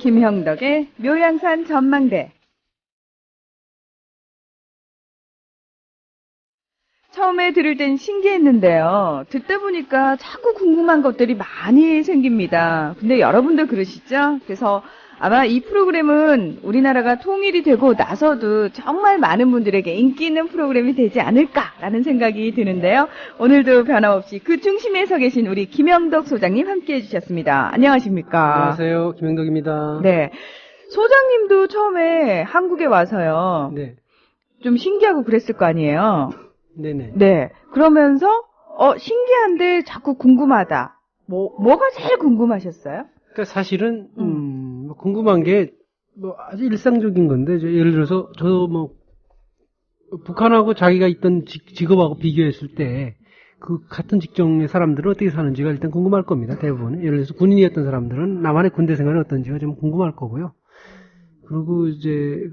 김형덕의 묘양산 전망대. 처음에 들을 땐 신기했는데요. 듣다 보니까 자꾸 궁금한 것들이 많이 생깁니다. 근데 여러분도 그러시죠? 그래서 아마 이 프로그램은 우리나라가 통일이 되고 나서도 정말 많은 분들에게 인기 있는 프로그램이 되지 않을까라는 생각이 드는데요. 오늘도 변함없이 그 중심에 서 계신 우리 김형덕 소장님 함께해 주셨습니다. 안녕하십니까? 안녕하세요. 김형덕입니다. 네. 소장님도 처음에 한국에 와서요. 네. 좀 신기하고 그랬을 거 아니에요? 네네. 네. 그러면서, 신기한데 자꾸 궁금하다. 뭐가 제일 궁금하셨어요? 그러니까 사실은, 궁금한 게, 아주 일상적인 건데, 예를 들어서, 북한하고 자기가 있던 직업하고 비교했을 때, 그 같은 직종의 사람들은 어떻게 사는지가 일단 궁금할 겁니다. 대부분. 예를 들어서 군인이었던 사람들은 남한의 군대 생활이 어떤지가 좀 궁금할 거고요. 그리고 이제,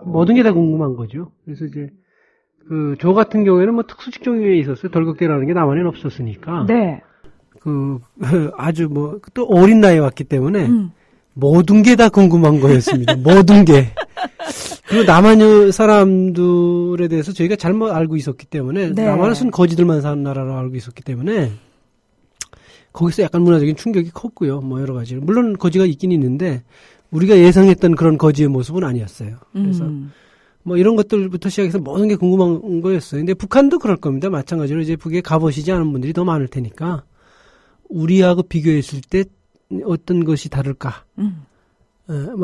모든 게 다 궁금한 거죠. 그래서 이제, 저 같은 경우에는 특수 직종에 있었어요. 덜컥대라는 게 남한에는 없었으니까. 네. 아주 또 어린 나이에 왔기 때문에, 모든 게 다 궁금한 거였습니다. 모든 게. 그리고 남한 사람들에 대해서 저희가 잘못 알고 있었기 때문에, 네. 남한은 순 거지들만 사는 나라로 알고 있었기 때문에, 거기서 약간 문화적인 충격이 컸고요. 여러 가지. 물론 거지가 있긴 있는데, 우리가 예상했던 그런 거지의 모습은 아니었어요. 그래서, 이런 것들부터 시작해서 모든 게 궁금한 거였어요. 근데 북한도 그럴 겁니다. 마찬가지로 이제 북에 가보시지 않은 분들이 더 많을 테니까, 우리하고 비교했을 때 어떤 것이 다를까.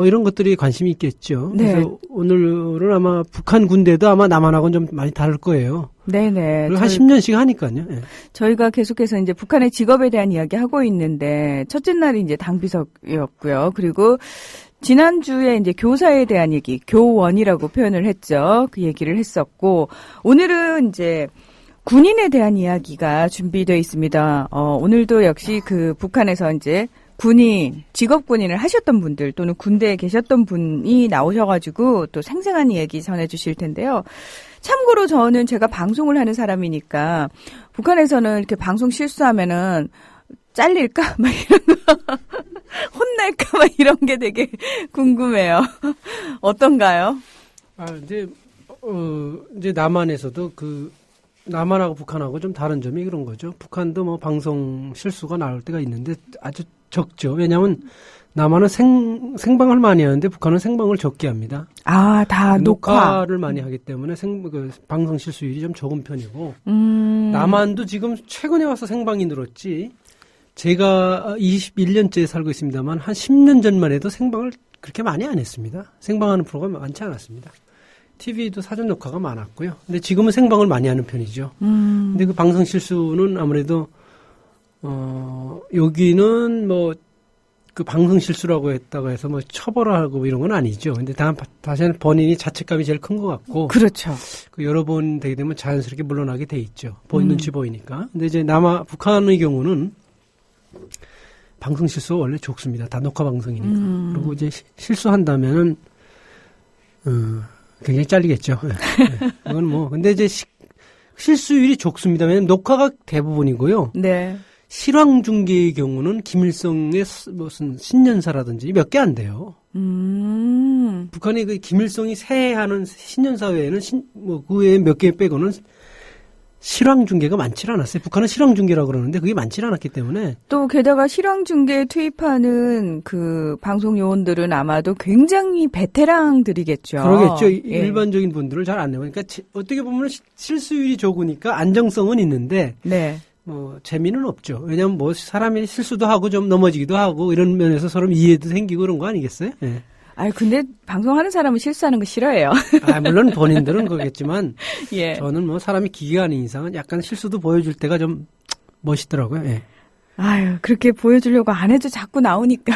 이런 것들이 관심이 있겠죠. 네. 그래서 오늘은 아마 북한 군대도 아마 남한하고는 좀 많이 다를 거예요. 네네. 한 10년씩 하니까요. 네. 저희가 계속해서 이제 북한의 직업에 대한 이야기 하고 있는데, 첫째 날이 이제 당비석이었고요. 그리고 지난주에 이제 교사에 대한 얘기, 교원이라고 표현을 했죠. 그 얘기를 했었고, 오늘은 이제 군인에 대한 이야기가 준비되어 있습니다. 오늘도 역시 북한에서 이제 직업 군인을 하셨던 분들 또는 군대에 계셨던 분이 나오셔가지고 또 생생한 얘기 전해주실 텐데요. 참고로 저는 제가 방송을 하는 사람이니까 북한에서는 이렇게 방송 실수하면은 잘릴까? 막 이런 거. 혼날까? 막 이런 게 되게 궁금해요. 어떤가요? 이제 남한에서도 남한하고 북한하고 좀 다른 점이 그런 거죠. 북한도 방송 실수가 나올 때가 있는데 아주 적죠. 왜냐하면 남한은 생방을 많이 하는데 북한은 생방을 적게 합니다. 아, 다 녹화를 많이 하기 때문에 방송 실수율이 좀 적은 편이고, 남한도 지금 최근에 와서 생방이 늘었지. 제가 21년째 살고 있습니다만 한 10년 전만 해도 생방을 그렇게 많이 안 했습니다. 생방하는 프로가 많지 않았습니다. TV도 사전 녹화가 많았고요. 근데 지금은 생방을 많이 하는 편이죠. 근데 그 방송 실수는 아무래도 여기는 그 방송 실수라고 했다고 해서 처벌하고 이런 건 아니죠. 근데 다시는 본인이 자책감이 제일 큰 것 같고. 그렇죠. 여러 번 되게 되면 자연스럽게 물러나게 돼 있죠. 눈치 보이니까. 근데 이제 북한의 경우는 방송 실수가 원래 적습니다. 다 녹화 방송이니까. 그리고 이제 실수한다면은, 굉장히 잘리겠죠. 네. 그건 근데 이제 실수율이 적습니다. 왜냐면 녹화가 대부분이고요. 네. 실황 중계의 경우는 김일성의 무슨 신년사라든지 몇 개 안 돼요. 북한이 김일성이 새해하는 신년사 외에는 그 외에 몇 개 빼고는 실황 중계가 많지 않았어요. 북한은 실황 중계라고 그러는데 그게 많지 않았기 때문에. 또 게다가 실황 중계에 투입하는 그 방송 요원들은 아마도 굉장히 베테랑들이겠죠. 그러겠죠. 예. 일반적인 분들을 잘 안 내고. 그러니까 어떻게 보면 실수율이 적으니까 안정성은 있는데. 네. 재미는 없죠. 왜냐면 사람이 실수도 하고 좀 넘어지기도 하고 이런 면에서 서로 이해도 생기고 그런 거 아니겠어요? 예. 근데 방송하는 사람은 실수하는 거 싫어해요. 물론 본인들은 그러겠지만, 예. 저는 사람이 기계가 아닌 이상은 약간 실수도 보여줄 때가 좀 멋있더라고요. 예. 그렇게 보여주려고 안 해도 자꾸 나오니까.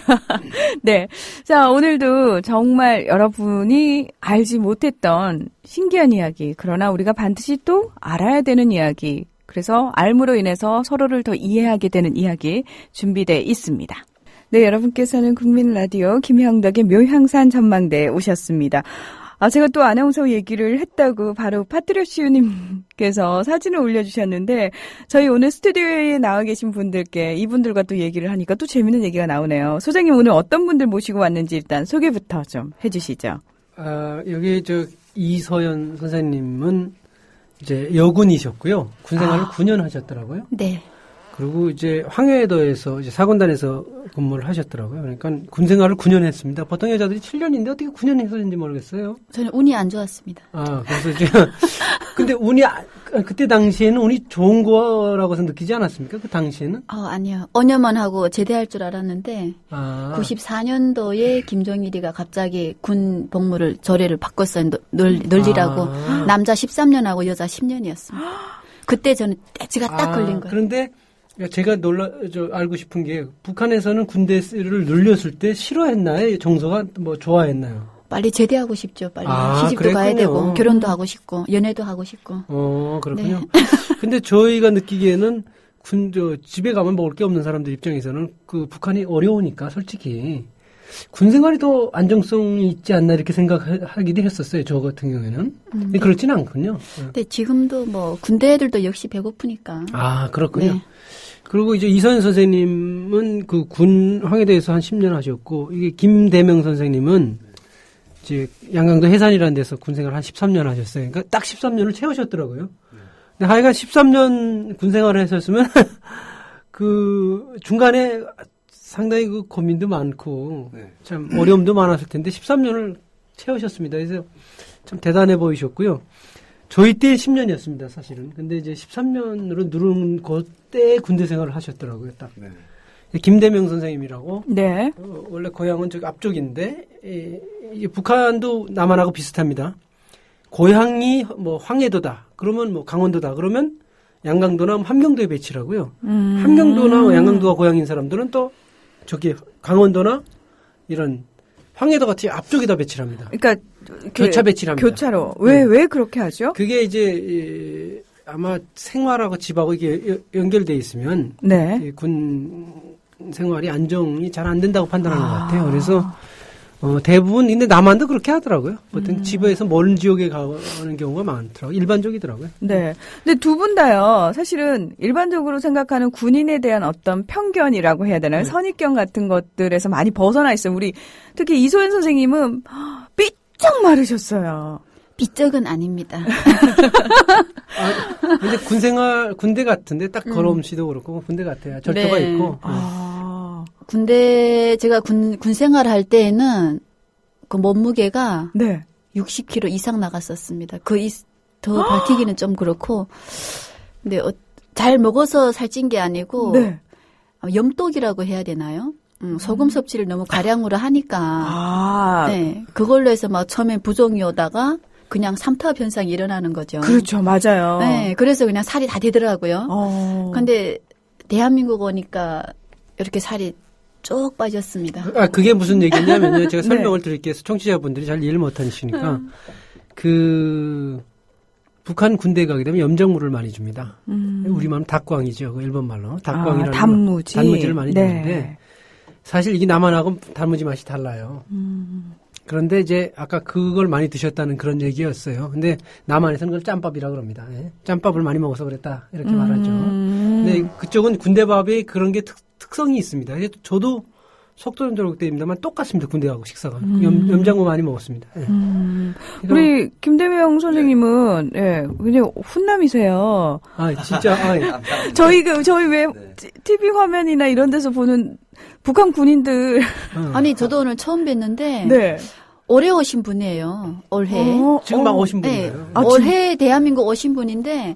네. 자, 오늘도 정말 여러분이 알지 못했던 신기한 이야기, 그러나 우리가 반드시 또 알아야 되는 이야기, 그래서 알므로 인해서 서로를 더 이해하게 되는 이야기 준비되어 있습니다. 네, 여러분께서는 국민라디오 김형덕의 묘향산 전망대에 오셨습니다. 제가 또 아나운서 얘기를 했다고 바로 파트리오시우님께서 사진을 올려주셨는데, 저희 오늘 스튜디오에 나와 계신 분들께 이분들과 또 얘기를 하니까 또 재밌는 얘기가 나오네요. 소장님 오늘 어떤 분들 모시고 왔는지 일단 소개부터 좀 해주시죠. 여기 이서연 선생님은 이제 여군이셨고요. 군생활을 9년 하셨더라고요. 네. 그리고 이제 황해도에서 이제 사군단에서 근무를 하셨더라고요. 그러니까 군생활을 9년 했습니다. 보통 여자들이 7년인데 어떻게 9년 했었는지 모르겠어요. 저는 운이 안 좋았습니다. 그래서 이제 근데 그때 당시에는 운이 좋은 거라고서 느끼지 않았습니까? 그 당시에는? 아니요. 5년만 하고 제대할 줄 알았는데 94년도에 김종일이가 갑자기 군 복무를 조례를 바꿨어요. 늘리라고. 남자 13년하고 여자 10년이었습니다. 그때 저는 떼지가 딱 걸린 거예요. 그런데 제가 알고 싶은 게 북한에서는 군대를 늘렸을 때 싫어했나요? 정서가 좋아했나요? 빨리 제대하고 싶죠. 빨리 시집도 그랬군요. 가야 되고 결혼도 하고 싶고 연애도 하고 싶고. 그렇군요. 네. 근데 저희가 느끼기에는 집에 가면 먹을 게 없는 사람들 입장에서는 그 북한이 어려우니까 솔직히 군생활이 더 안정성이 있지 않나 이렇게 생각하기도 했었어요. 저 같은 경우에는. 네. 그렇지는 않군요. 근데 지금도 군대 애들도 역시 배고프니까. 그렇군요. 네. 그리고 이제 이서연 선생님은 그 군 황해도에서 한 10년 하셨고, 이게 김대명 선생님은 이제 양강도 해산이라는 데서 군생활 한 13년 하셨어요. 그러니까 딱 13년을 채우셨더라고요. 근데 하여간 13년 군생활을 하셨으면 그 중간에 상당히 그 고민도 많고 참 어려움도 많았을 텐데 13년을 채우셨습니다. 그래서 참 대단해 보이셨고요. 저희 때 10년이었습니다, 사실은. 근데 이제 13년으로 누른 그때 군대 생활을 하셨더라고요, 딱. 네. 김대명 선생님이라고. 네. 원래 고향은 저기 앞쪽인데, 이게 북한도 남한하고 비슷합니다. 고향이 황해도다. 그러면 강원도다. 그러면 양강도나 함경도에 배치라고요. 함경도나 양강도가 고향인 사람들은 또 저기 강원도나 이런 황해도 같이 앞쪽에다 배치를 합니다. 그러니까 교차 배치를 합니다. 교차로. 왜 그렇게 하죠? 그게 이제 아마 생활하고 집하고 이게 연결돼 있으면 네. 군 생활이 안정이 잘 안 된다고 판단하는 것 같아요. 그래서 대부분 근데 남한도 그렇게 하더라고요. 보통 집에서 먼 지역에 가는 경우가 많더라고요. 일반적이더라고요. 네. 근데 두 분 다요. 사실은 일반적으로 생각하는 군인에 대한 어떤 편견이라고 해야 되나요? 선입견 같은 것들에서 많이 벗어나 있어요. 우리 특히 이소연 선생님은 삐쩍 마르셨어요. 삐쩍은 아닙니다. 근데 군대 같은데 딱 걸음씨도 그렇고 군대 같아요. 절도가 네. 있고. 군대 제가 군 생활 할 때에는 그 몸무게가 네. 60kg 이상 나갔었습니다. 더 밝히기는 좀 그렇고, 근데 잘 먹어서 살찐 게 아니고 네. 염독이라고 해야 되나요? 소금 섭취를 너무 가량으로 하니까 네, 그걸로 해서 막 처음에 부종이 오다가 그냥 삼투압 현상이 일어나는 거죠. 그렇죠, 맞아요. 네, 그래서 그냥 살이 다 되더라고요. 근데 대한민국 오니까 이렇게 살이 쭉 빠졌습니다. 그게 무슨 얘기냐면요. 제가 설명을 드릴게요. 청취자분들이 잘 이해를 못 하시니까. 북한 군대에 가게 되면 염정물을 많이 줍니다. 우리말은 닭광이죠. 일본 말로. 닭광이라는 단무지를 많이 주는데 사실 이게 남한하고 단무지 맛이 달라요. 그런데 이제 아까 그걸 많이 드셨다는 그런 얘기였어요. 근데 남한에서는 그걸 짬밥이라고 그럽니다. 예? 짬밥을 많이 먹어서 그랬다. 이렇게 말하죠. 근데 그쪽은 군대밥에 그런 게 특성이 있습니다. 저도 속도는 저렇게입니다만 똑같습니다. 군대하고 식사가. 염장고 많이 먹었습니다. 예. 우리 김대명 선생님은 굉장히 훈남이세요. 진짜. 저희 왜 TV 화면이나 이런 데서 보는 북한 군인들. 아니 저도 오늘 처음 뵀는데 네. 올해 오신 분이에요. 올해. 지금 막 오신 분이에요. 네. 올해 대한민국 오신 분인데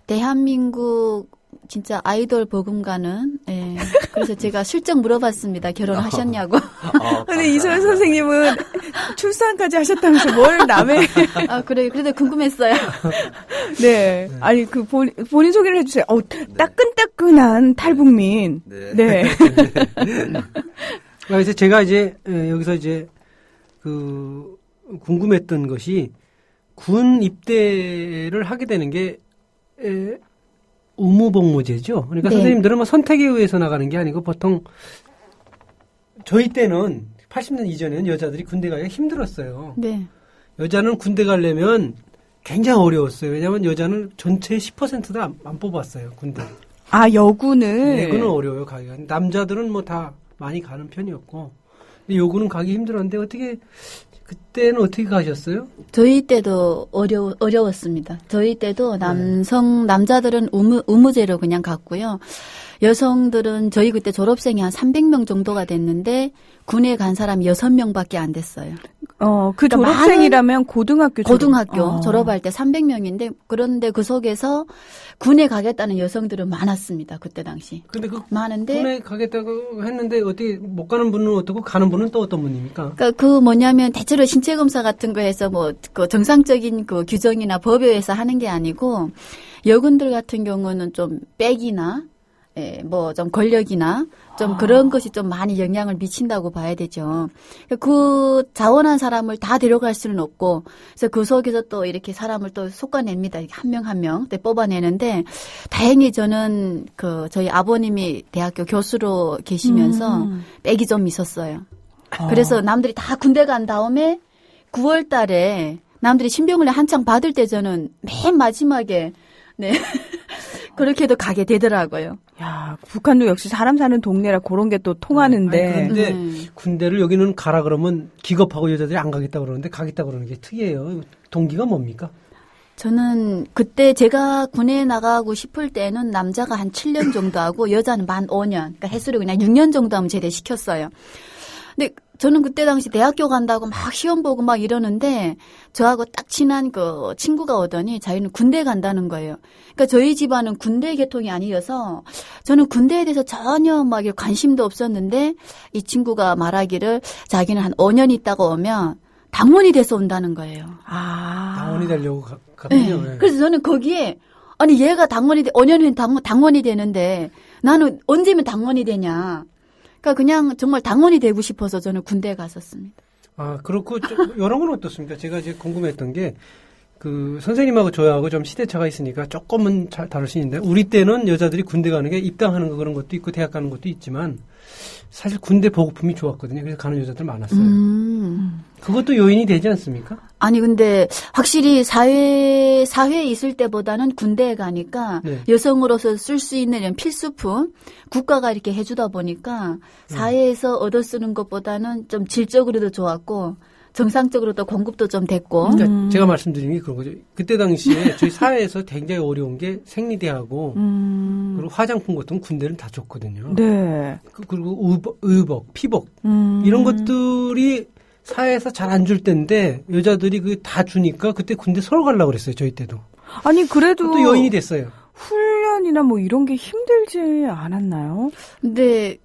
대한민국 진짜 아이돌 버금가는. 네. 그래서 제가 슬쩍 물어봤습니다. 결혼하셨냐고. 근데 이소연 선생님은 출산까지 하셨다면서 뭘 남의. 그래도 궁금했어요. 네. 아니, 본인 소개를 해주세요. 따끈따끈한 탈북민. 네. 그래서 제가 이제, 여기서 이제, 궁금했던 것이 군 입대를 하게 되는 게, 의무복무제죠. 그러니까 선생님들은 선택에 의해서 나가는 게 아니고 보통 저희 때는 80년 이전에는 여자들이 군대 가기가 힘들었어요. 네. 여자는 군대 가려면 굉장히 어려웠어요. 왜냐하면 여자는 전체의 10%도 안 뽑았어요. 군대. 아, 여군은? 여군은 어려워요, 가기가. 남자들은 뭐 다 많이 가는 편이었고. 근데 여군은 가기 힘들었는데 어떻게, 그때는 어떻게 가셨어요? 저희 때도 어려웠습니다. 저희 때도 남자들은 의무제로 그냥 갔고요. 여성들은 저희 그때 졸업생이 한 300명 정도가 됐는데 군에 간 사람이 6명밖에 안 됐어요. 그 그러니까 졸업생이라면 고등학교 졸업할 때 300명인데 그런데 그 속에서 군에 가겠다는 여성들은 많았습니다. 그때 당시. 근데 많은데 군에 가겠다고 했는데 어떻게 못 가는 분은 어떻고 가는 분은 또 어떤 분입니까? 그러니까 뭐냐면 대체로 신체 검사 같은 거 해서 그 정상적인 그 규정이나 법에 의해서 하는 게 아니고 여군들 같은 경우는 좀 백이나 좀 권력이나 좀 그런 것이 좀 많이 영향을 미친다고 봐야 되죠. 그 자원한 사람을 다 데려갈 수는 없고, 그래서 그 속에서 또 이렇게 사람을 또 솎아냅니다. 한 명 한 명 뽑아내는데, 다행히 저는 저희 아버님이 대학교 교수로 계시면서 빽이 좀 있었어요. 그래서 남들이 다 군대 간 다음에 9월 달에 남들이 신병훈련 한창 받을 때 저는 맨 마지막에 그렇게도 가게 되더라고요. 야, 북한도 역시 사람 사는 동네라 그런 게 또 통하는데. 그런데 군대를 여기는 가라 그러면 기겁하고 여자들이 안 가겠다 그러는데 가겠다 그러는 게 특이해요. 동기가 뭡니까? 저는 그때 제가 군에 나가고 싶을 때는 남자가 한 7년 정도 하고 여자는 만 5년. 그러니까 해수를 그냥 6년 정도 하면 제대시켰어요. 근데 저는 그때 당시 대학교 간다고 막 시험 보고 막 이러는데 저하고 딱 친한 그 친구가 오더니 자기는 군대 간다는 거예요. 그러니까 저희 집안은 군대 계통이 아니어서 저는 군대에 대해서 전혀 막 관심도 없었는데 이 친구가 말하기를 자기는 한 5년 있다가 오면 당원이 돼서 온다는 거예요. 당원이 되려고 갔군요. 네. 그래서 저는 거기에 아니 얘가 5년 후엔 당원이 되는데 나는 언제면 당원이 되냐. 그러니까 그냥 정말 당원이 되고 싶어서 저는 군대에 갔었습니다. 그렇고 이런 건 어떻습니까? 제가 이제 궁금했던 게 선생님하고 저하고 좀 시대차가 있으니까 조금은 다를 수 있는데 우리 때는 여자들이 군대 가는 게 입당하는 거 그런 것도 있고 대학 가는 것도 있지만 사실 군대 보급품이 좋았거든요. 그래서 가는 여자들 많았어요. 그것도 요인이 되지 않습니까? 아니 근데 확실히 사회에 있을 때보다는 군대에 가니까 여성으로서 쓸 수 있는 이런 필수품 국가가 이렇게 해주다 보니까 사회에서 얻어 쓰는 것보다는 좀 질적으로도 좋았고 정상적으로도 공급도 좀 됐고. 그러니까 제가 말씀드린 게 그런 거죠. 그때 당시에 저희 사회에서 굉장히 어려운 게 생리대하고 그리고 화장품 같은 건 군대는 다 줬거든요. 네. 그리고 의복, 피복 이런 것들이 사회에서 잘 안 줄 때인데 여자들이 다 주니까 그때 군대 서로 가려고 그랬어요. 저희 때도. 아니 그래도 또 여인이 됐어요. 훈련이나 뭐 이런 게 힘들지 않았나요? 근데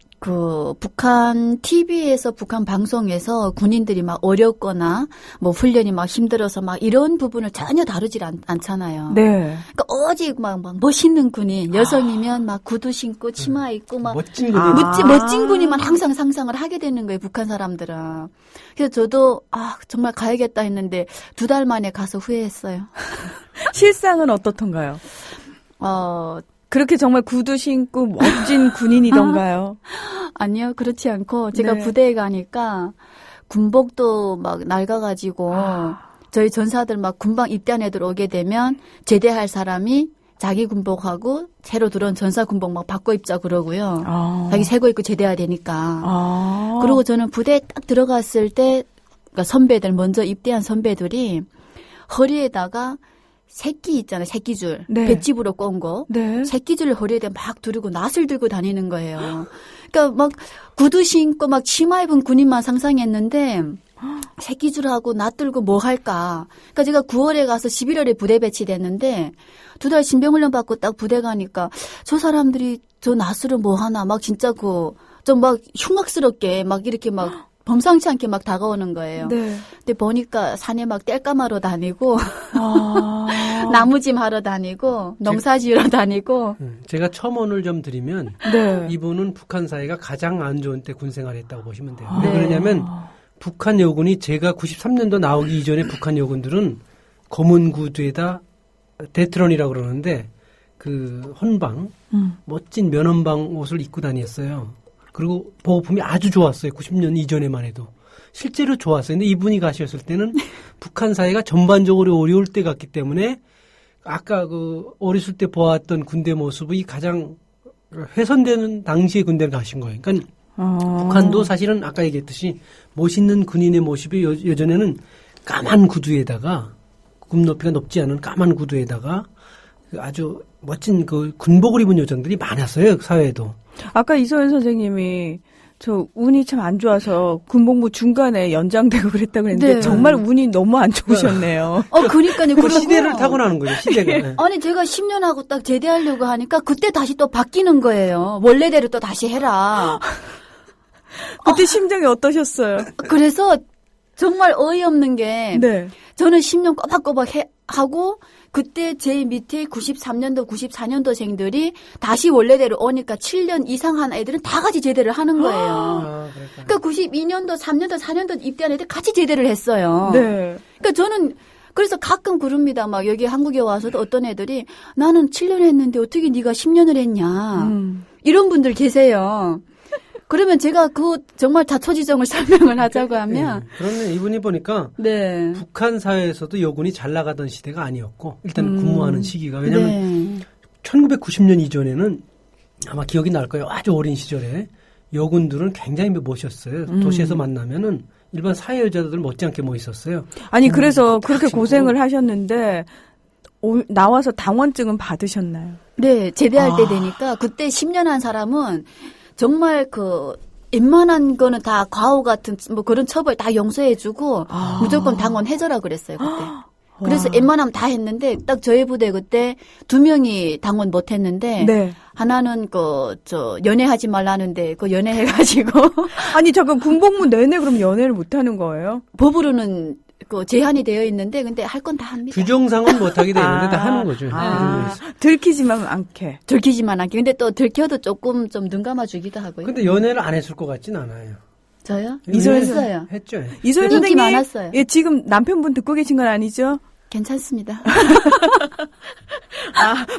북한 TV에서 북한 방송에서 군인들이 막 어렵거나 뭐 훈련이 막 힘들어서 막 이런 부분을 전혀 다루질 않잖아요. 네. 그러니까 오직 막 멋있는 군인 여성이면 막 구두 신고 치마 입고 막 멋진 군인 멋진 군인만 항상 상상을 하게 되는 거예요. 북한 사람들은. 그래서 저도 정말 가야겠다 했는데 2달 만에 가서 후회했어요. 실상은 어떻던가요? 그렇게 정말 구두 신고 멋진 군인이던가요? 아니요, 그렇지 않고 제가 부대에 가니까 군복도 막 낡아가지고 저희 전사들 막 군방 입대한 애들 오게 되면 제대할 사람이 자기 군복하고 새로 들어온 전사 군복 막 바꿔 입자 그러고요. 자기 새 거 입고 제대해야 되니까. 그리고 저는 부대에 딱 들어갔을 때 그러니까 선배들 먼저 입대한 선배들이 허리에다가 새끼 있잖아요. 새끼줄. 볏짚으로 꼰 거. 새끼줄을 허리에다 막 두르고 낫을 들고 다니는 거예요. 그러니까 막 구두 신고 막 치마 입은 군인만 상상했는데 새끼줄하고 낫 들고 뭐 할까. 그러니까 제가 9월에 가서 11월에 부대 배치됐는데 2달 신병훈련 받고 딱 부대 가니까 저 사람들이 저 낫으로 뭐 하나 막 진짜 좀 막 흉악스럽게 막 이렇게 막 범상치 않게 막 다가오는 거예요. 근데 보니까 산에 막 땔감하러 다니고 나무짐 하러 다니고 농사 지으러 다니고. 제가 첨언을 좀 드리면 이분은 북한 사회가 가장 안 좋은 때 군생활했다고 보시면 돼요. 왜 그러냐면 북한 여군이 제가 93년도 나오기 이전에 북한 여군들은 검은 구두에다 데트론이라고 그러는데 헌방 멋진 면헌방 옷을 입고 다녔어요. 그리고 보호품이 아주 좋았어요. 90년 이전에만 해도. 실제로 좋았어요. 근데 이분이 가셨을 때는 북한 사회가 전반적으로 어려울 때 같기 때문에 아까 그 어렸을 때 보았던 군대 모습이 가장 훼손되는 당시의 군대를 가신 거예요. 그러니까 북한도 사실은 아까 얘기했듯이 멋있는 군인의 모습이 예전에는 까만 구두에다가 굽 높이가 높지 않은 까만 구두에다가 아주 멋진 그 군복을 입은 요정들이 많았어요. 사회에도. 아까 이소연 선생님이 저 운이 참 안 좋아서 군복무 중간에 연장되고 그랬다고 했는데 네. 정말 운이 너무 안 좋으셨네요. 그러니까요. 그 시대를 타고나는 거죠. 시대가. 네. 아니 제가 10년 하고 딱 제대하려고 하니까 그때 다시 또 바뀌는 거예요. 원래대로 또 다시 해라. 그때 심정이 어떠셨어요? 그래서 정말 어이없는 게 네. 저는 10년 꼬박꼬박 하고 그때 제 밑에 93년도, 94년도생들이 다시 원래대로 오니까 7년 이상 한 애들은 다 같이 제대를 하는 거예요. 그러니까 92년도, 3년도, 4년도 입대한 애들 같이 제대를 했어요. 네. 그러니까 저는 그래서 가끔 그럽니다. 막 여기 한국에 와서도 어떤 애들이 나는 7년 했는데 어떻게 네가 10년을 했냐. 이런 분들 계세요. 그러면 제가 그 정말 자초지종을 설명을 하자고 하면. 네. 그런데 이분이 보니까 네. 북한 사회에서도 여군이 잘 나가던 시대가 아니었고 일단 근무하는 시기가 왜냐하면 네. 1990년 이전에는 아마 기억이 날 거예요. 아주 어린 시절에 여군들은 굉장히 멋있었어요. 도시에서 만나면은 일반 사회 여자들 못지않게 멋있었어요. 아니 그래서 그렇게 하시고. 고생을 하셨는데 나와서 당원증은 받으셨나요? 네, 제대할 때 되니까 그때 10년 한 사람은 정말 그 웬만한 거는 다 과오 같은 뭐 그런 처벌 다 용서해주고 무조건 당원 해줘라 그랬어요 그때. 그래서 웬만하면 다 했는데 딱 저희 부대 그때 2명이 당원 못 했는데 네. 하나는 연애하지 말라는데 그 연애해가지고 아니 잠깐 군복무 내내 그럼 연애를 못 하는 거예요? 법으로는 그 제한이 되어 있는데 근데 할 건 다 합니다. 규정상은 못하게 되는데 다 하는 거죠. 들키지만 않게. 들키지만 않게. 근데 또 들켜도 조금 좀 눈 감아주기도 하고요. 근데 연애를 안 했을 것 같진 않아요. 저요? 이소연 했어요. 했죠. 이소연 인기 선생님, 많았어요. 예, 지금 남편분 듣고 계신 건 아니죠? 괜찮습니다.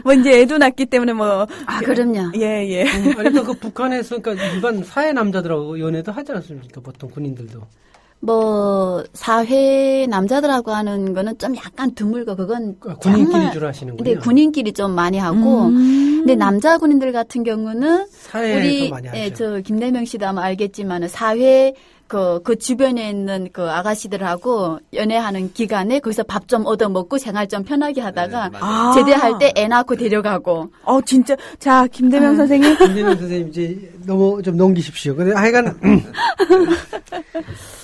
뭐 이제 애도 낳기 때문에 뭐. 그럼요. 예. 아니, 그러니까 그 북한에서 그러니까 일반 사회 남자들하고 연애도 하지 않습니까? 보통 군인들도. 뭐 사회 남자들하고 하는 거는 좀 약간 드물고 그건 군인끼리 정말 주로 하시는군요. 네, 군인끼리 좀 많이 하고 근데 남자 군인들 같은 경우는 사회에서 우리 많이 하죠. 저 김대명 씨도 아마 알겠지만은 사회 그 주변에 있는 그 아가씨들하고 연애하는 기간에 거기서 밥 좀 얻어 먹고 생활 좀 편하게 하다가 제대할 때 애 낳고 데려가고. 진짜. 자, 김대명 선생님. 김대명 선생님 이제 너무 좀 넘기십시오. 근데 하여간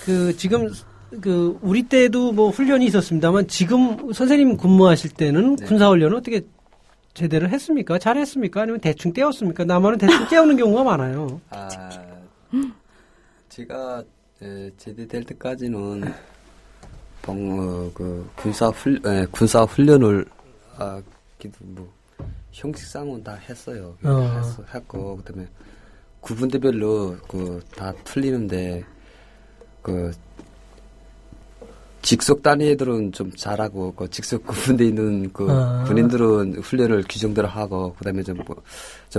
그 지금 그 우리 때도 뭐 훈련이 있었습니다만 지금 선생님 근무하실 때는 군사훈련은 어떻게 제대로 했습니까? 잘했습니까? 아니면 대충 떼었습니까? 남한은 대충 떼우는 경우가 많아요. 제가 제대될 때까지는 군사 훈련을 뭐 형식상은 다 했어요. 했고 그다음에 구분대별로 다 틀리는데 직속 단위 애들은 좀 잘하고 직속 구분돼 있는 군인들은 훈련을 규정대로 하고 그다음에 좀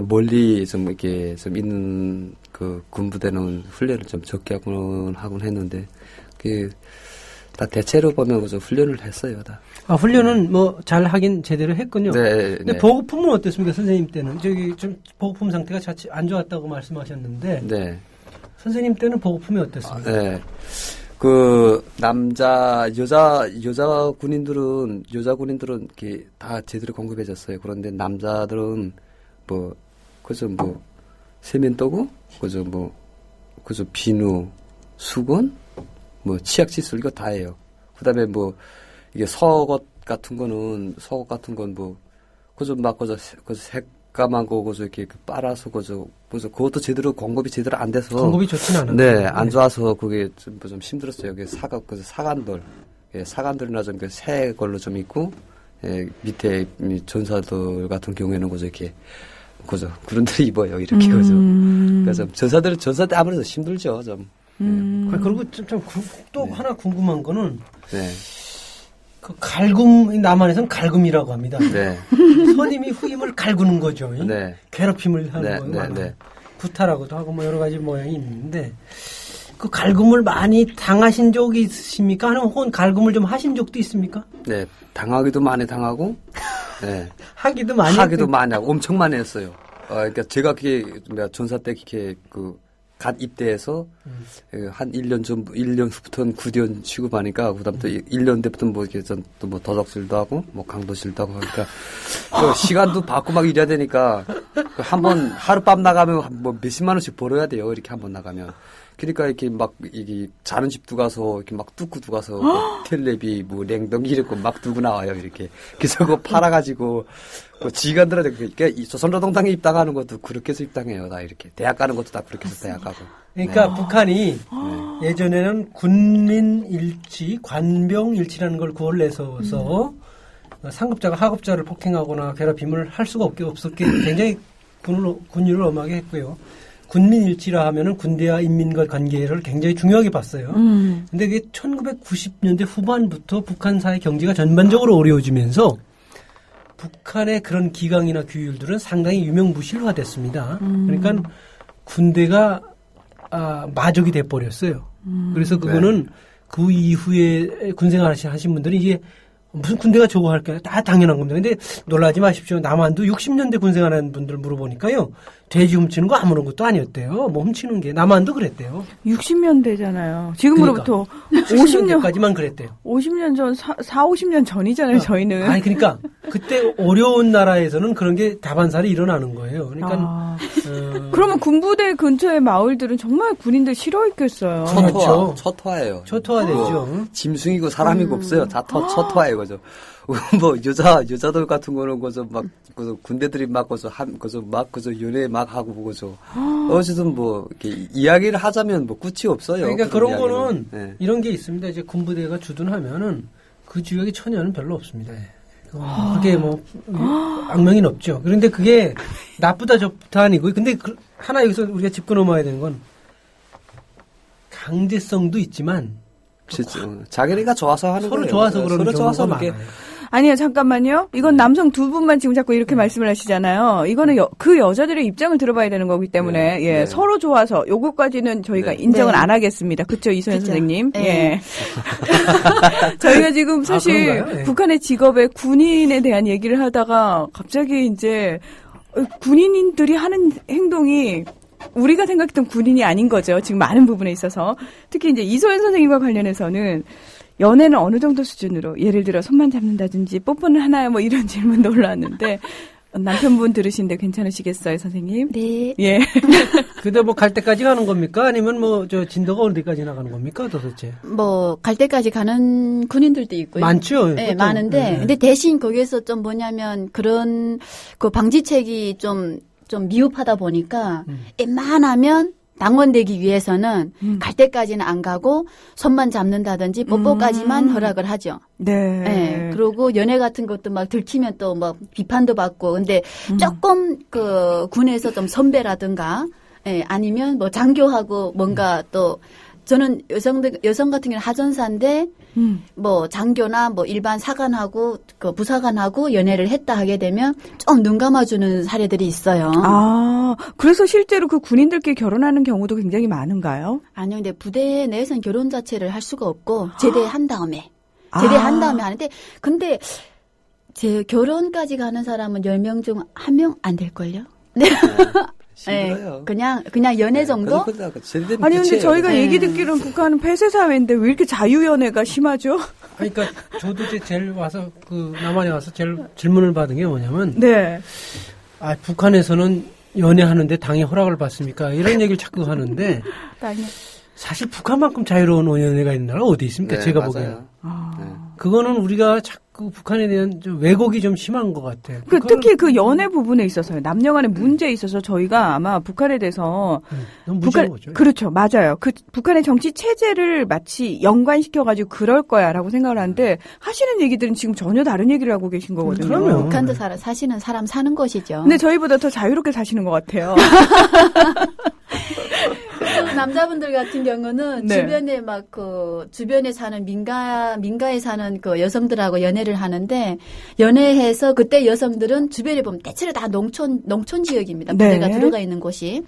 멀리 좀 이렇게 좀 있는 그 군부대는 훈련을 좀 적게 하곤 했는데 다 대체로 보면 좀 훈련을 했어요 다. 훈련은 뭐 잘 하긴 제대로 했군요. 네. 근데 보급품은 어땠습니까, 선생님 때는? 저기 좀 보급품 상태가 자칫 안 좋았다고 말씀하셨는데. 네. 선생님 때는 보급품이 어땠습니까? 네. 여자 군인들은 이렇게 다 제대로 공급해줬어요. 그런데 남자들은 세면도구, 그저 비누, 수건, 치약칫솔 이거 다 해요. 그 다음에 이게 속옷 같은 건 새까만 거, 이렇게 빨아서, 그것도 그것도 제대로 안 돼서. 공급이 좋진 않아요. 네, 안 좋아서 그게 좀 힘들었어요. 여기 사관들이나 좀 새 걸로 좀 있고, 밑에 전사들 같은 경우에는 그런 데 입어요, 이렇게. 그래서 전사들 아무래도 힘들죠, 좀. 그리고 또 하나 궁금한 거는. 네. 남한에서는 갈굼이라고 합니다. 네. 선임이 후임을 갈구는 거죠. 네. 괴롭힘을 하는 네, 거예요. 네. 구타라고도 하고 여러 가지 모양이 있는데 그 갈굼을 많이 당하신 적이 있으십니까? 아니면 혹은 갈굼을 좀 하신 적도 있습니까? 네, 당하기도 많이 당하고, 네. 하기도 많이 하고, 엄청 많이 했어요. 그러니까 제가 전사 때 갓 입대해서 한 1년 후부터는 구대원 취급하니까 그다음부터 1년 때부터 뭐 이렇게 또 뭐 도적질도 하고 뭐 강도질도 하고 하니까 또 시간도 받고 막 이래야 되니까 한번 하룻밤 나가면 뭐 몇십만 원씩 벌어야 돼요. 이렇게 한번 나가면. 그러니까 이렇게 막 이게 자는 집도 가서 이렇게 막 뚫고 가서 뭐 텔레비 뭐 냉동기 이렇게 막 두고 나와요. 이렇게 그래서 그거 팔아가지고 지휘관들한테 그러니까 조선노동당에 입당하는 것도 그렇게 해서 입당해요. 다 이렇게 대학 가는 것도 다 그렇게 해서 대학 가고. 그러니까 네. 북한이 예전에는 군민일치, 관병일치라는 걸 구호를 내서서 상급자가 하급자를 폭행하거나 괴롭힘을 할 수가 없었기 굉장히 군율을 엄하게 했고요. 군민일치라 하면은 군대와 인민과 관계를 굉장히 중요하게 봤어요. 근데 그게 1990년대 후반부터 북한 사회 경제가 전반적으로 어려워지면서 북한의 그런 기강이나 규율들은 상당히 유명무실화됐습니다. 그러니까 군대가 마족이 돼버렸어요. 그래서 그거는 그 이후에 군생활 하신 분들이 이게 무슨 군대가 저거 할까요? 다 당연한 겁니다. 근데 놀라지 마십시오. 남한도 60년대 군생활하는 분들 물어보니까요. 돼지 훔치는 거 아무런 것도 아니었대요. 뭐 훔치는 게. 남한도 그랬대요. 60년대잖아요. 지금으로부터 그러니까, 50년까지만 그랬대요. 50년 전, 50년 전이잖아요, 저희는. 아니, 그러니까 그때 어려운 나라에서는 그런 게 다반사로 일어나는 거예요. 그러니까. 그러면 군부대 근처의 마을들은 정말 군인들 싫어했겠어요. 초토화예요. 초토화되죠. 짐승이고 사람이고 없어요. 다 초토화예요, 그죠. 뭐 여자들 같은 거는 그저 막 군대들이 막 그저 연애 막 하고 그저 어쨌든 뭐 이렇게 이야기를 하자면 뭐 끝이 없어요. 그러니까 그런 이야기는. 거는 네. 이런 게 있습니다. 이제 군부대가 주둔하면은 그 지역에 처녀는 별로 없습니다. 그게 뭐 악명이 높죠. 그런데 그게 나쁘다 좋다 아니고 근데 하나 여기서 우리가 짚고 넘어야 되는 건 강제성도 있지만 자기네가 좋아서 하는 서로 거예요. 좋아서 그러는 서로 좋아서 경우가 그렇게 많아요. 아니요, 잠깐만요. 이건 남성 두 분만 지금 자꾸 이렇게 말씀을 하시잖아요. 이거는 그 여자들의 입장을 들어봐야 되는 거기 때문에, 네, 예, 네. 서로 좋아서 요거까지는 저희가 네. 인정을 네. 안 하겠습니다. 그쵸, 이소연 그쵸. 선생님? 네. 예. 저희가 지금 사실 그런가요? 네. 북한의 직업에 군인에 대한 얘기를 하다가 갑자기 이제 군인들이 하는 행동이 우리가 생각했던 군인이 아닌 거죠. 지금 많은 부분에 있어서. 특히 이제 이소연 선생님과 관련해서는 연애는 어느 정도 수준으로 예를 들어 손만 잡는다든지 뽀뽀는 하나요? 뭐 이런 질문도 올라왔는데 남편분 들으신데 괜찮으시겠어요, 선생님? 네. 예. 근데 뭐 갈 때까지 가는 겁니까? 아니면 뭐 저 진도가 어디까지 나가는 겁니까? 도대체? 뭐 갈 때까지 가는 군인들도 있고요. 많죠. 네, 보통. 많은데 네. 근데 대신 거기에서 좀 뭐냐면 그런 그 방지책이 좀 미흡하다 보니까 웬만하면 당원되기 위해서는 갈 때까지는 안 가고 손만 잡는다든지 뽀뽀까지만 허락을 하죠. 네. 네. 그리고 연애 같은 것도 막 들키면 또 막 비판도 받고 근데 조금 그 군에서 좀 선배라든가 아니면 뭐 장교하고 뭔가 또 저는 여성 같은 경우는 하전사인데 뭐 장교나 뭐 일반 사관하고 그 부사관하고 연애를 했다 하게 되면 좀 눈 감아주는 사례들이 있어요. 아, 그래서 실제로 그 군인들끼리 결혼하는 경우도 굉장히 많은가요? 아니요, 근데 부대 내에서는 결혼 자체를 할 수가 없고 제대한 다음에 하는데 근데 제 결혼까지 가는 사람은 10명 중 1명 안 될걸요? 네. 힘들어요. 그냥 연애 정도? 아니 근데 저희가 얘기 듣기로는 북한은 폐쇄 사회인데 왜 이렇게 자유연애가 심하죠? 그러니까 저도 이제 제일 와서 그 남한에 와서 제일 질문을 받은 게 뭐냐면 네. 북한에서는 연애하는데 당의 허락을 받습니까? 이런 얘기를 자꾸 하는데 사실 북한만큼 자유로운 연애가 있는 나라 어디 있습니까? 네, 제가 맞아요. 보기에는. 네. 그거는 우리가 자꾸 북한에 대한 좀 왜곡이 좀 심한 것 같아요. 특히 그 연애 부분에 있어서요. 남녀 간의 문제에 있어서 저희가 아마 북한에 대해서 너무 무시한 거죠. 그렇죠. 맞아요. 그 북한의 정치 체제를 마치 연관시켜 가지고 그럴 거야라고 생각을 하는데 하시는 얘기들은 지금 전혀 다른 얘기를 하고 계신 거거든요. 그럼요. 북한도 사시는 사람 사는 것이죠. 근데 저희보다 더 자유롭게 사시는 것 같아요. 남자분들 같은 경우는 네. 주변에 막 그 주변에 사는 민가에 사는 그 여성들하고 연애를 하는데 연애해서 그때 여성들은 주변에 보면 대체로 다 농촌 지역입니다. 부대가 네. 들어가 있는 곳이.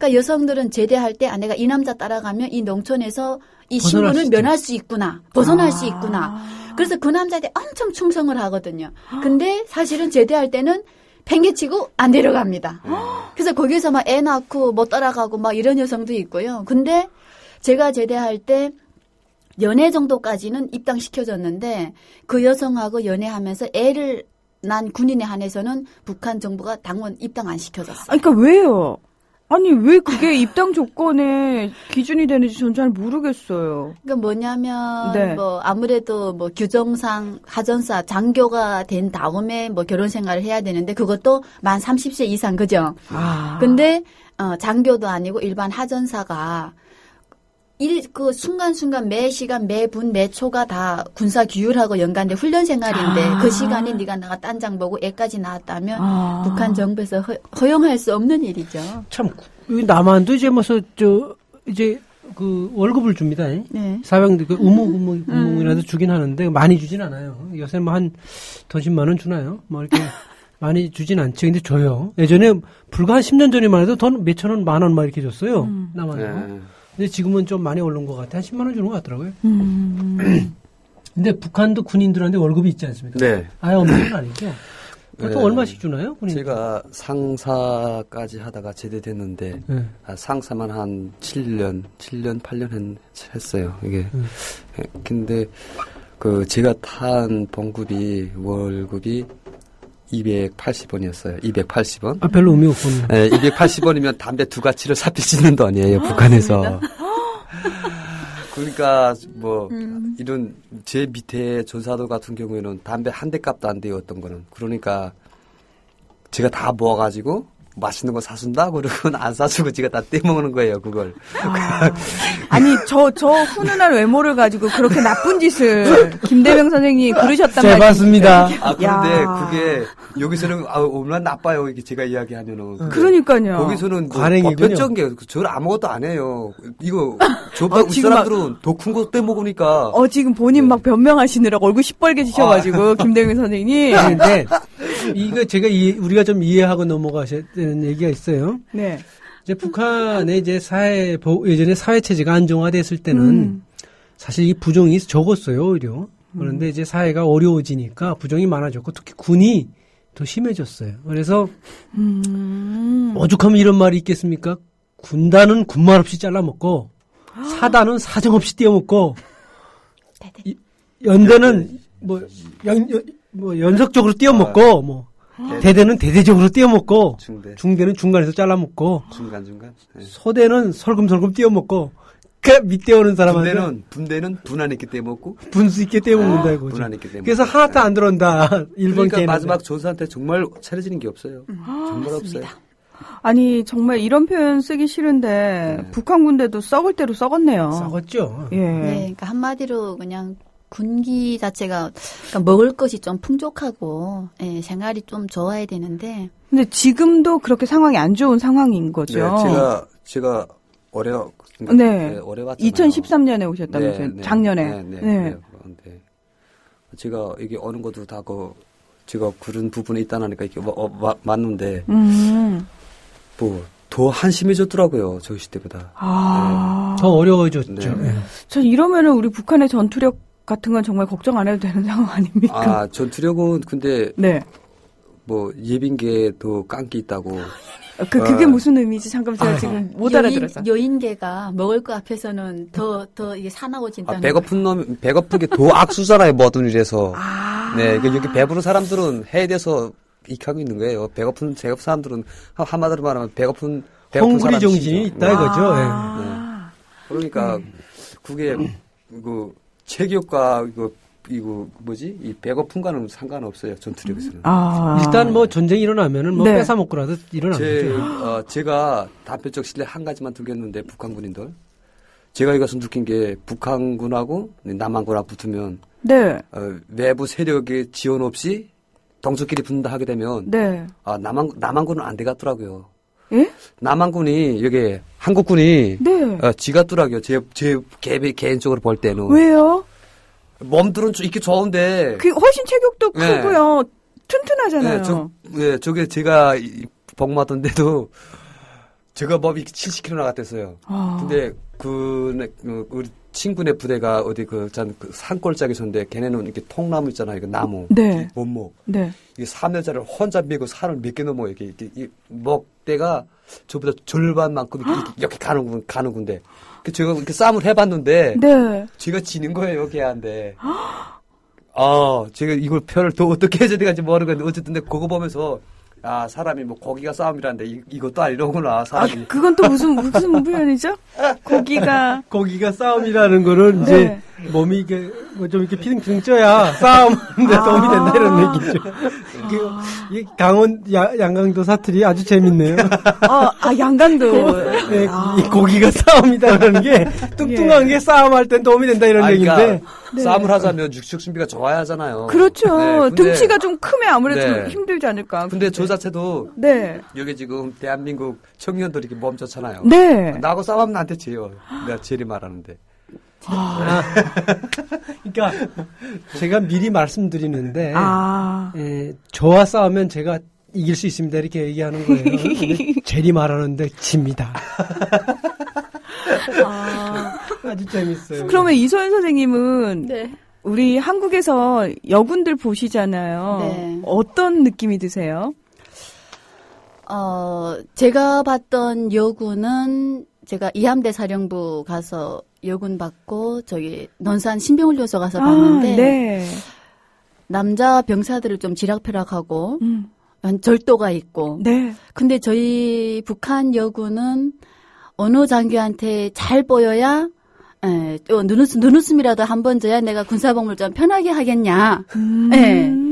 그러니까 여성들은 제대할 때 내가 이 남자 따라가면 이 농촌에서 이 신분을 면할 수 있구나. 벗어날 수 있구나. 그래서 그 남자한테 엄청 충성을 하거든요. 근데 사실은 제대할 때는 팽개치고 안 데려갑니다. 그래서 거기서 막 애 낳고 못 따라가고 막 이런 여성도 있고요. 근데 제가 제대할 때 연애 정도까지는 입당시켜줬는데 그 여성하고 연애하면서 애를 난 군인에 한해서는 북한 정부가 당원 입당 안 시켜줬어요. 그러니까 왜요? 아니 왜 그게 입당 조건에 기준이 되는지 전 잘 모르겠어요. 그러니까 뭐냐면 네. 뭐 아무래도 뭐 규정상 하전사 장교가 된 다음에 뭐 결혼 생활을 해야 되는데 그것도 만 30세 이상 그죠? 근데 장교도 아니고 일반 하전사가 그 순간순간 매 시간 매 분 매 초가 다 군사 규율하고 연관된 훈련 생활인데 그 시간에 네가 나가 딴장 보고 애까지 낳았다면 북한 정부에서 허용할 수 없는 일이죠. 참 남한도 이제 이제 그 월급을 줍니다. 네. 사병들 그 우몽이라도 주긴 하는데 많이 주진 않아요. 요새 뭐 한 더십만 원 주나요? 뭐 이렇게 많이 주진 않죠. 근데 줘요. 예전에 불과 한 10년 전에만 해도 돈 몇천 원, 만 원 막 이렇게 줬어요. 남한도. 근데 지금은 좀 많이 오른 것 같아요. 한 10만 원 주는 것 같더라고요. 근데 북한도 군인들한테 월급이 있지 않습니까? 네. 아예 없는 건 아니죠. 보통 네. 얼마씩 주나요? 군인? 제가 상사까지 하다가 제대됐는데 상사만 한 7년, 8년 했어요. 이게. 근데 그 제가 탄 봉급이 월급이 280원이었어요. 280원. 아, 별로 의미 없군요. 네, 280원이면 담배 2가치를 사 피시는 돈이에요, 북한에서. 그러니까 뭐 이런 제 밑에 전사도 같은 경우에는 담배 한 대 값도 안 돼요, 어떤 거는. 그러니까 제가 다 모아가지고 맛있는 거 사준다? 그러고는 안 사주고 제가 다 떼먹는 거예요, 그걸. 아니, 저 훈훈한 외모를 가지고 그렇게 나쁜 짓을 김대명 선생님이 그러셨단 말이에요. 맞습니다. 그런데 그게 여기서는 얼마나 나빠요, 이게 제가 이야기하면은. 그러니까요. 거기서는 뭐 관행이군요. 보편적인 게 저는 아무것도 안 해요. 이거 저보다 우리 지금 사람들은 더 큰 거 떼먹으니까. 지금 본인 막 변명하시느라고 얼굴 시뻘개지셔가지고, 김대명 선생님. 그런데 이거 제가 우리가 좀 이해하고 넘어가셔야 되는 얘기가 있어요. 네. 이제 북한의 이제 예전에 사회 체제가 안정화됐을 때는 사실 이 부정이 적었어요, 오히려. 그런데 이제 사회가 어려워지니까 부정이 많아졌고 특히 군이 더 심해졌어요. 그래서 오죽하면 이런 말이 있겠습니까? 군단은 군말 없이 잘라먹고 사단은 사정없이 떼어먹고 연대는 연속적으로 떼어먹고 대대는 대대적으로 떼어먹고 중대는 중간에서 잘라먹고 중간. 네. 소대는 설금설금 떼어먹고 밑에 오는 사람한테 분대는 분한 있게 떼먹고 분수 있게 떼어먹는다 이거죠. 분한 있게 떼먹고. 그래서 하나도 안 들어온다. 일본 그러니까 걔는. 마지막 전사한테 정말 차려지는 게 없어요. 정말 없어요. 아니, 정말 이런 표현 쓰기 싫은데, 북한 군대도 썩을 대로 썩었네요. 썩었죠. 예. 네, 그러니까 한마디로 그냥 군기 자체가 그러니까 먹을 것이 좀 풍족하고 생활이 좀 좋아야 되는데. 근데 지금도 그렇게 상황이 안 좋은 상황인 거죠. 네, 제가 올해 왔잖아요. 2013년에 오셨다면서요. 네, 작년에. 네. 제가 이게 어느 것도 다 제가 그런 부분에 있다니까 이게 맞는데 더 한심해졌더라고요, 저 시대보다. 더 어려워졌죠. 네. 전 이러면은 우리 북한의 전투력 같은 건 정말 걱정 안 해도 되는 상황 아닙니까? 전투력은 근데 네. 뭐 예빈계도 깡기 있다고. 그게 무슨 의미지? 잠깐 제가 지금 못 알아들었어. 여인계가 먹을 거 앞에서는 더 이게 사나워진다는. 배고픈 게 더 악수잖아요, 뭐든 이래서. 네, 여기 배부른 사람들은 해에 대해서 익하고 있는 거예요. 배고픈 사람들은 한마디로 말하면 배고픈 헝그리 정신이 사람이시죠. 있다 이거죠. 네. 그러니까 그게 체격과 이거 뭐지? 이 배고픈과는 상관없어요. 전투력에서는. 일단 뭐 전쟁이 일어나면은 뭐 네. 뺏어 먹고라도 일어나죠. 제가 단편적 실례 한 가지만 들겠는데 북한 군인들. 제가 여기서 느낀 게 북한군하고 남한군하고 붙으면 네. 외부 세력의 지원 없이 동족끼리 붙는다 하게 되면 네. 남한군은 안 되겠더라고요. 예? 남한군이 여기 한국군이 네. 지같더라고요. 제 개인적으로 볼 때는. 왜요? 몸들은 이렇게 좋은데. 그 훨씬 체격도 네. 크고요. 튼튼하잖아요. 저게 제가 복마던데도 제가 몸이 70kg 나갔댔어요. 근데 우리 친구네 부대가 어디 산골짜기 있었는데 걔네는 이렇게 통나무 있잖아요. 이거 나무. 네. 원목. 네. 이게 3년짜리를 혼자 메고 산을 몇 개 넘어 이렇게 이 먹대가 저보다 절반만큼 이렇게 가는 군데. 제가 이렇게 싸움을 해봤는데. 네. 제가 지는 거예요, 걔한테. 제가 이걸 표현을 더 어떻게 해야 될지 모르겠는데 어쨌든 그거 보면서 사람이 뭐 고기가 싸움이라는데 이것도 아니로구나 사람이. 그건 또 무슨 표현이죠? 고기가 싸움이라는 거는 이제 네. 몸이 이게 뭐 좀 이렇게 피등피등 쪄야 싸움인데 도움이 된다 이런 얘기죠. 이 강원 양강도 사투리 아주 재밌네요. 양강도. 네, 이 고기가 싸움이다라는 게 뚱뚱한 게 싸움할 땐 도움이 된다 이런 얘기인데. 그러니까 싸움을 하자면 육식 준비가 좋아야 하잖아요. 그렇죠. 네, 등치가 좀 크면 아무래도 네. 힘들지 않을까. 근데 저 자체도 네. 여기 지금 대한민국 청년들이 이렇게 몸좋잖아요. 네. 나하고 싸우면 나한테 지요. 내가 제리 말하는데. 그러니까 제가 미리 말씀드리는데 저와 싸우면 제가 이길 수 있습니다 이렇게 얘기하는 거예요. 근데 제리 말하는데 집니다. 아주 재밌어요. 그러면 이소연 선생님은 네. 우리 한국에서 여군들 보시잖아요. 네. 어떤 느낌이 드세요? 제가 봤던 여군은 제가 이함대 사령부 가서 여군 받고 저기 논산 신병훈련소 가서 봤는데 네. 남자 병사들을 좀 지락펴락하고 절도가 있고. 네. 근데 저희 북한 여군은 어느 장교한테 잘 보여야 또 눈웃음이라도 한 번 줘야 내가 군사복무를 좀 편하게 하겠냐. 예.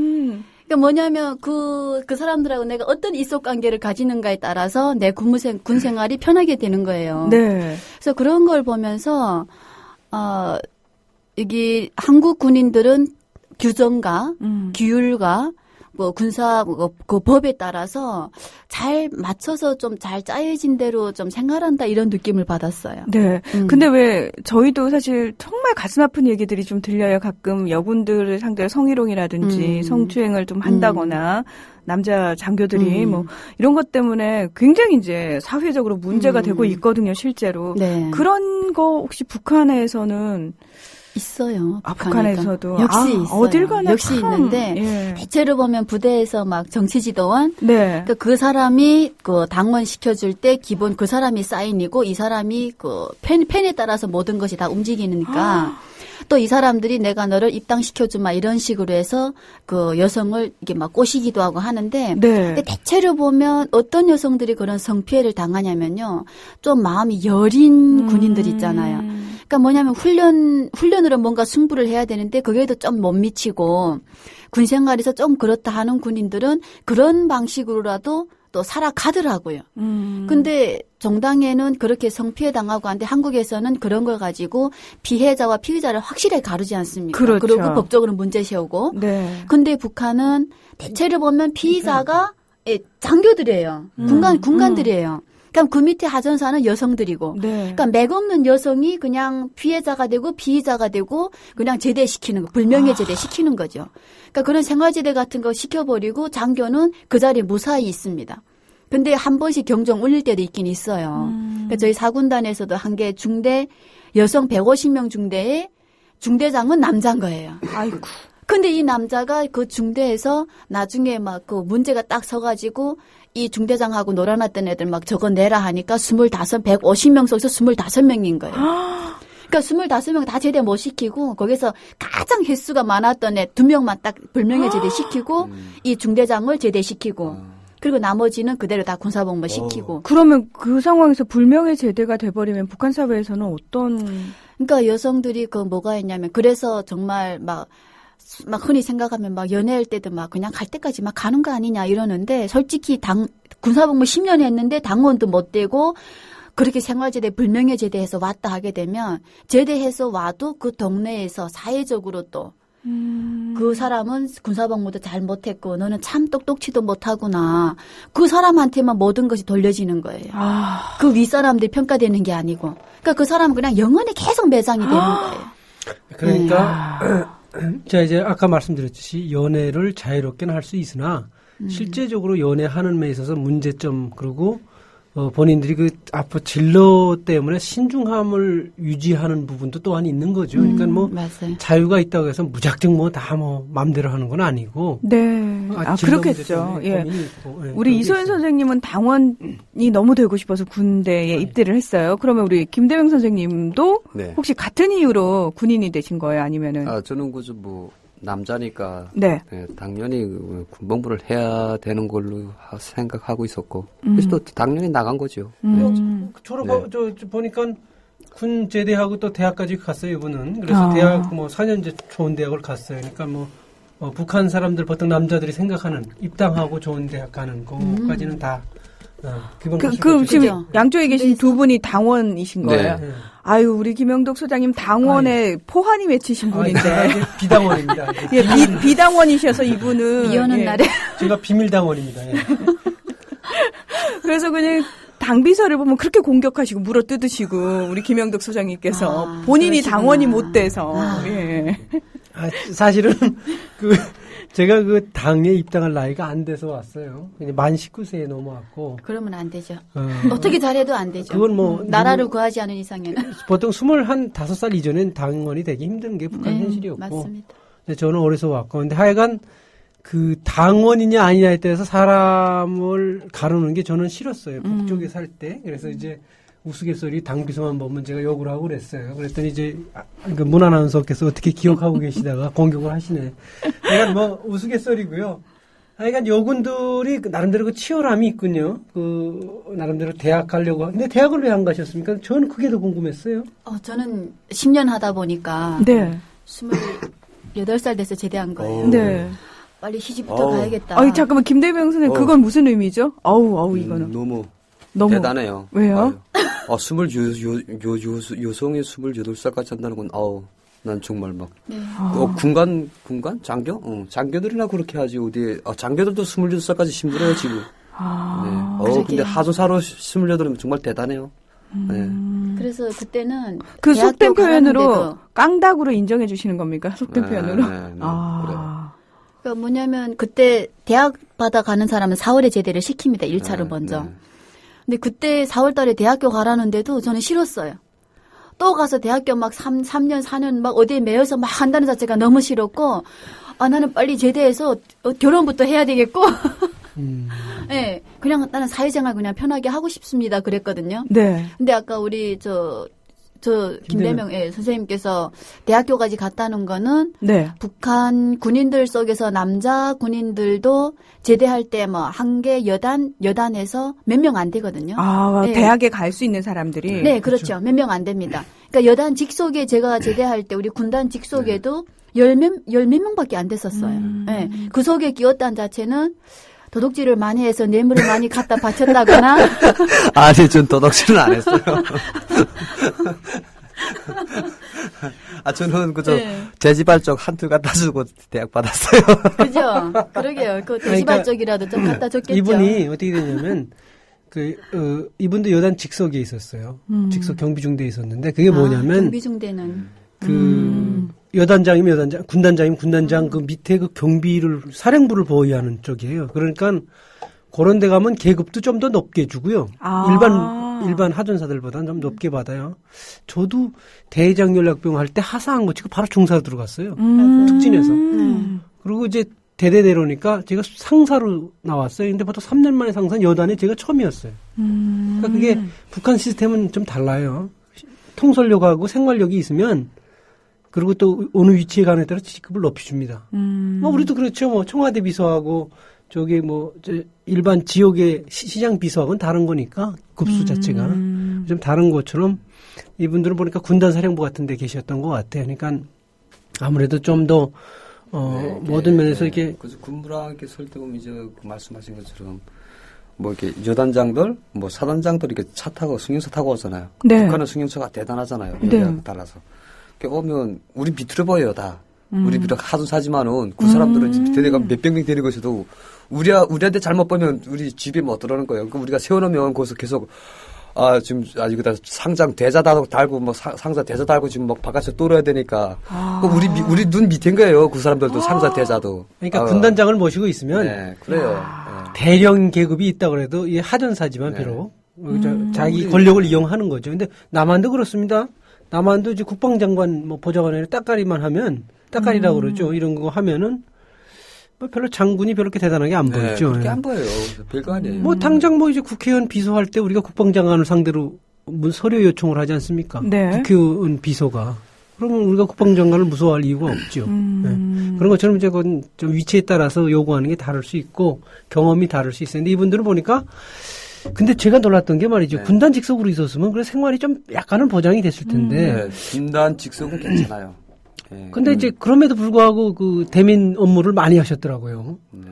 그러니까 뭐냐면 그 사람들하고 내가 어떤 이속 관계를 가지는가에 따라서 내 군 생활이 편하게 되는 거예요. 네. 그래서 그런 걸 보면서 여기 한국 군인들은 규정과 규율과 뭐 군사 그 법에 따라서 잘 맞춰서 좀 잘 짜여진 대로 좀 생활한다 이런 느낌을 받았어요. 네. 근데 왜 저희도 사실 정말 가슴 아픈 얘기들이 좀 들려요. 가끔 여군들을 상대로 성희롱이라든지 성추행을 좀 한다거나 남자 장교들이 뭐 이런 것 때문에 굉장히 이제 사회적으로 문제가 되고 있거든요, 실제로. 네. 그런 거 혹시 북한에서는 있어요. 북한에서도 역시 있어요. 어딜 가나 역시 있는데 예. 대체로 보면 부대에서 막 정치지도원 네. 그 사람이 그 당원 시켜줄 때 기본 그 사람이 사인이고 이 사람이 그 펜에 따라서 모든 것이 다 움직이니까 또 이 사람들이 내가 너를 입당시켜주마 이런 식으로 해서 그 여성을 이게 막 꼬시기도 하고 하는데 네. 근데 대체로 보면 어떤 여성들이 그런 성피해를 당하냐면요. 좀 마음이 여린 군인들 있잖아요. 그러니까 뭐냐면 훈련으로 뭔가 승부를 해야 되는데 그게도 좀 못 미치고 군 생활에서 좀 그렇다 하는 군인들은 그런 방식으로라도 또 살아가더라고요. 근데 정당에는 그렇게 성피해 당하고 하는데 한국에서는 그런 걸 가지고 피해자와 피의자를 확실하게 가르지 않습니까? 그렇죠. 그리고 법적으로 문제 세우고. 네. 근데 북한은 대체로 보면 피의자가 장교들이에요. 군관들이에요. 그러니까 그 밑에 하전사는 여성들이고. 네. 그러니까 맥없는 여성이 그냥 피해자가 되고 피의자가 되고 그냥 제대시키는 거, 불명예 제대시키는 거죠. 그러니까 그런 생활제대 같은 거 시켜버리고 장교는 그 자리에 무사히 있습니다. 근데 한 번씩 경종 울릴 때도 있긴 있어요. 그러니까 저희 사군단에서도 한 개 중대 여성 150명 중대에 중대장은 남자인 거예요. 아이고. 근데 이 남자가 그 중대에서 나중에 막 그 문제가 딱 서가지고 이 중대장하고 놀아놨던 애들 막 저거 내라 하니까 150명 속에서 25명인 거예요. 그러니까 25명 다 제대 못 시키고 거기서 가장 횟수가 많았던 애 2명만 딱 불명예 제대시키고 이 중대장을 제대시키고 그리고 나머지는 그대로 다 군사복무 시키고. 그러면 그 상황에서 불명예 제대가 돼버리면 북한 사회에서는 어떤? 그러니까 여성들이 그 뭐가 있냐면 그래서 정말 막 흔히 생각하면 막 연애할 때도 막 그냥 갈 때까지 막 가는 거 아니냐 이러는데 솔직히 군사복무 10년 했는데 당원도 못 되고 그렇게 생활제대 불명예 제대해서 왔다 하게 되면 제대해서 와도 그 동네에서 사회적으로 또 그 사람은 군사복무도 잘 못했고 너는 참 똑똑치도 못하구나. 그 사람한테만 모든 것이 돌려지는 거예요. 그 윗사람들이 평가되는 게 아니고. 그러니까 그 사람은 그냥 영원히 계속 매장이 되는 거예요. 그러니까 제가 이제 아까 말씀드렸듯이 연애를 자유롭게는 할 수 있으나 실제적으로 연애하는 데 있어서 문제점 그리고 본인들이 그 앞으로 진로 때문에 신중함을 유지하는 부분도 또한 있는 거죠. 그러니까 뭐 맞아요. 자유가 있다고 해서 무작정 뭐 다 뭐 마음대로 하는 건 아니고. 네. 진로 그렇겠죠. 문제 예. 때문에 고민이 있고, 예, 우리 그런 게 이소연 있어요. 선생님은 당원이 너무 되고 싶어서 군대에 입대를 했어요. 그러면 우리 김대명 선생님도 네. 혹시 같은 이유로 군인이 되신 거예요? 아니면은? 저는 그저 뭐 남자니까 네. 당연히 군복무를 해야 되는 걸로 생각하고 있었고 그래서 또 당연히 나간 거죠. 졸업 보니까 군 제대하고 또 대학까지 갔어요, 이분은. 그래서 대학 뭐 4년제 좋은 대학을 갔어요. 그러니까 뭐 북한 사람들 보통 남자들이 생각하는 입당하고 좋은 대학 가는 거까지는 다 기본 그럼 지금 그죠? 양쪽에 계신 두 분이 당원이신 거예요? 네. 아유, 우리 김영덕 소장님 당원의 포한이 맺히신 분인데. 비당원입니다. 예, 비당원이셔서 이분은. 비 오는 예. 날에. 제가 비밀당원입니다. 예. 그래서 그냥 당비서를 보면 그렇게 공격하시고 물어 뜯으시고 우리 김영덕 소장님께서 본인이 그러시구나. 당원이 못 돼서. 예. 사실은 제가 그 당에 입당할 나이가 안 돼서 왔어요. 그냥 만 19세에 넘어왔고. 그러면 안 되죠. 어떻게 잘해도 안 되죠. 그건 뭐 나라를 구하지 않은 이상에는. 보통 25살 이전엔 당원이 되기 힘든 게 북한 현실이었고. 맞습니다. 근데 저는 어려서 왔고. 근데 하여간 그 당원이냐 아니냐에 대해서 사람을 가르는 게 저는 싫었어요. 북쪽에 살 때. 그래서 이제 우스갯소리 당비서만 보면 제가 욕을 하고 그랬어요. 그랬더니 이제 그 문 아나운서께서 어떻게 기억하고 계시다가 공격을 하시네. 하여간 뭐 우스갯소리고요. 하여간 여군들이 나름대로 그 치열함이 있군요. 그 나름대로 대학 가려고. 근데 대학을 왜 안 가셨습니까? 저는 그게 더 궁금했어요. 저는 10년 하다 보니까 네. 28살 돼서 제대한 거예요. 네. 빨리 시집부터 가야겠다. 아니, 잠깐만, 김대명 선생님, 그건 무슨 의미죠? 이거는. 너무 왜요? 대단해요. 여성이 28살까지 한다는 건, 난 정말 막, 네. 군관? 장교? 장교들이나 그렇게 하지, 어디, 장교들도 28살까지 힘들어요, 지금. 네. 근데 하소사로 28이면 정말 대단해요. 네. 그래서 그때는 그 대학교 속된 표현으로 가는데도 깡닭으로 인정해 주시는 겁니까? 속된 표현으로? 네, 그러니까 뭐냐면 그때 대학 받아 가는 사람은 4월에 제대를 시킵니다. 1차로 먼저. 네. 근데 그때 4월 달에 대학교 가라는데도 저는 싫었어요. 또 가서 대학교 막 3년, 4년 막 어디에 매여서 막 한다는 자체가 너무 싫었고, 나는 빨리 제대해서 결혼부터 해야 되겠고, 네, 그냥 나는 사회생활 그냥 편하게 하고 싶습니다. 그랬거든요. 네. 근데 아까 우리 김대명 선생님께서 대학교까지 갔다는 거는 네. 북한 군인들 속에서 남자 군인들도 제대할 때 뭐 한 개 여단에서 몇 명 안 되거든요. 네. 대학에 갈 수 있는 사람들이. 네, 그렇죠. 몇 명 안 됩니다. 그러니까 여단 직속에 제가 제대할 때 우리 군단 직속에도 열 몇 명밖에 안 됐었어요. 네. 그 속에 끼었다는 자체는 도둑질을 많이 해서 뇌물을 많이 갖다 바쳤다거나. 아니, 전 도덕질은 안 했어요. 저는 제지발적 한두 갖다 주고 대학 받았어요. 그죠? 그러게요. 그 대지발적이라도 좀 갖다 줬겠죠. 이분이 어떻게 되냐면, 이분도 여단 직속에 있었어요. 직속 경비중대에 있었는데, 그게 뭐냐면, 경비중대는. 여단장이면 여단장, 군단장이면 군단장 그 밑에 그 경비를, 사령부를 보유하는 쪽이에요. 그러니까, 그런 데 가면 계급도 좀 더 높게 주고요. 일반 하전사들보다는 좀 높게 받아요. 저도 대장 연락병 할 때 하사한 거 치고 바로 중사로 들어갔어요. 특진에서. 그리고 이제 대대 내려오니까 제가 상사로 나왔어요. 근데 보통 3년 만에 상사는 여단에 제가 처음이었어요. 그러니까 그게 북한 시스템은 좀 달라요. 통솔력하고 생활력이 있으면 그리고 또 어느 위치에 가느냐에 따라 직급을 높여줍니다. 우리도 그렇죠. 뭐 청와대 비서하고 저기 일반 지역의 시장 비서하고는 다른 거니까 급수 자체가 좀 다른 것처럼 이분들은 보니까 군단 사령부 같은 데 계셨던 것 같아요. 그러니까 아무래도 좀 더 모든 면에서 이렇게 그래서 군부랑 이렇게 설 때 보면 이제 그 말씀하신 것처럼 이렇게 여단장들, 사단장들 이렇게 차 타고 승용차 타고 오잖아요. 네. 북한은 승용차가 대단하잖아요. 네. 여기하고 달라서. 오면 우리 비틀어 보여요, 다. 우리 비록 하도사지만은 그 사람들은 대대가 몇백 명 데리고 있어도 우리한테 잘못 보면 우리 집에 못 들어오는 거예요. 그럼 우리가 세워놓으면 거기서 계속 지금 이거다 상장 대자 달고 상자 대자 달고 지금 바깥에서 떨어야 되니까 우리 눈 밑인 거예요. 그 사람들도 상자 대자도. 그러니까 군단장을 모시고 있으면 네, 그래요. 대령 계급이 있다 그래도 이 하전사지만 네. 비록 자기 권력을 이용하는 거죠. 근데 남한도 그렇습니다. 남한도 이제 국방장관 뭐 보좌관에 따까리만 하면 따까리라고 그러죠. 이런 거 하면은 뭐 별로 장군이 별로 대단하게 안 보이죠. 그렇게 안 보여요. 별거 아니에요. 뭐 당장 뭐 이제 국회의원 비서할 때 우리가 국방장관을 상대로 서류 요청을 하지 않습니까? 네. 국회의원 비서가. 그러면 우리가 국방장관을 무서워할 이유가 없죠. 네. 그런 것처럼 이제 그건 좀 위치에 따라서 요구하는 게 다를 수 있고 경험이 다를 수 있어요. 근데 이분들은 보니까 근데 제가 놀랐던 게 말이죠. 네. 군단 직속으로 있었으면 그래 생활이 좀 약간은 보장이 됐을 텐데. 네, 군단 직속은 괜찮아요. 네. 근데 이제 그럼에도 불구하고 그 대민 업무를 많이 하셨더라고요. 네.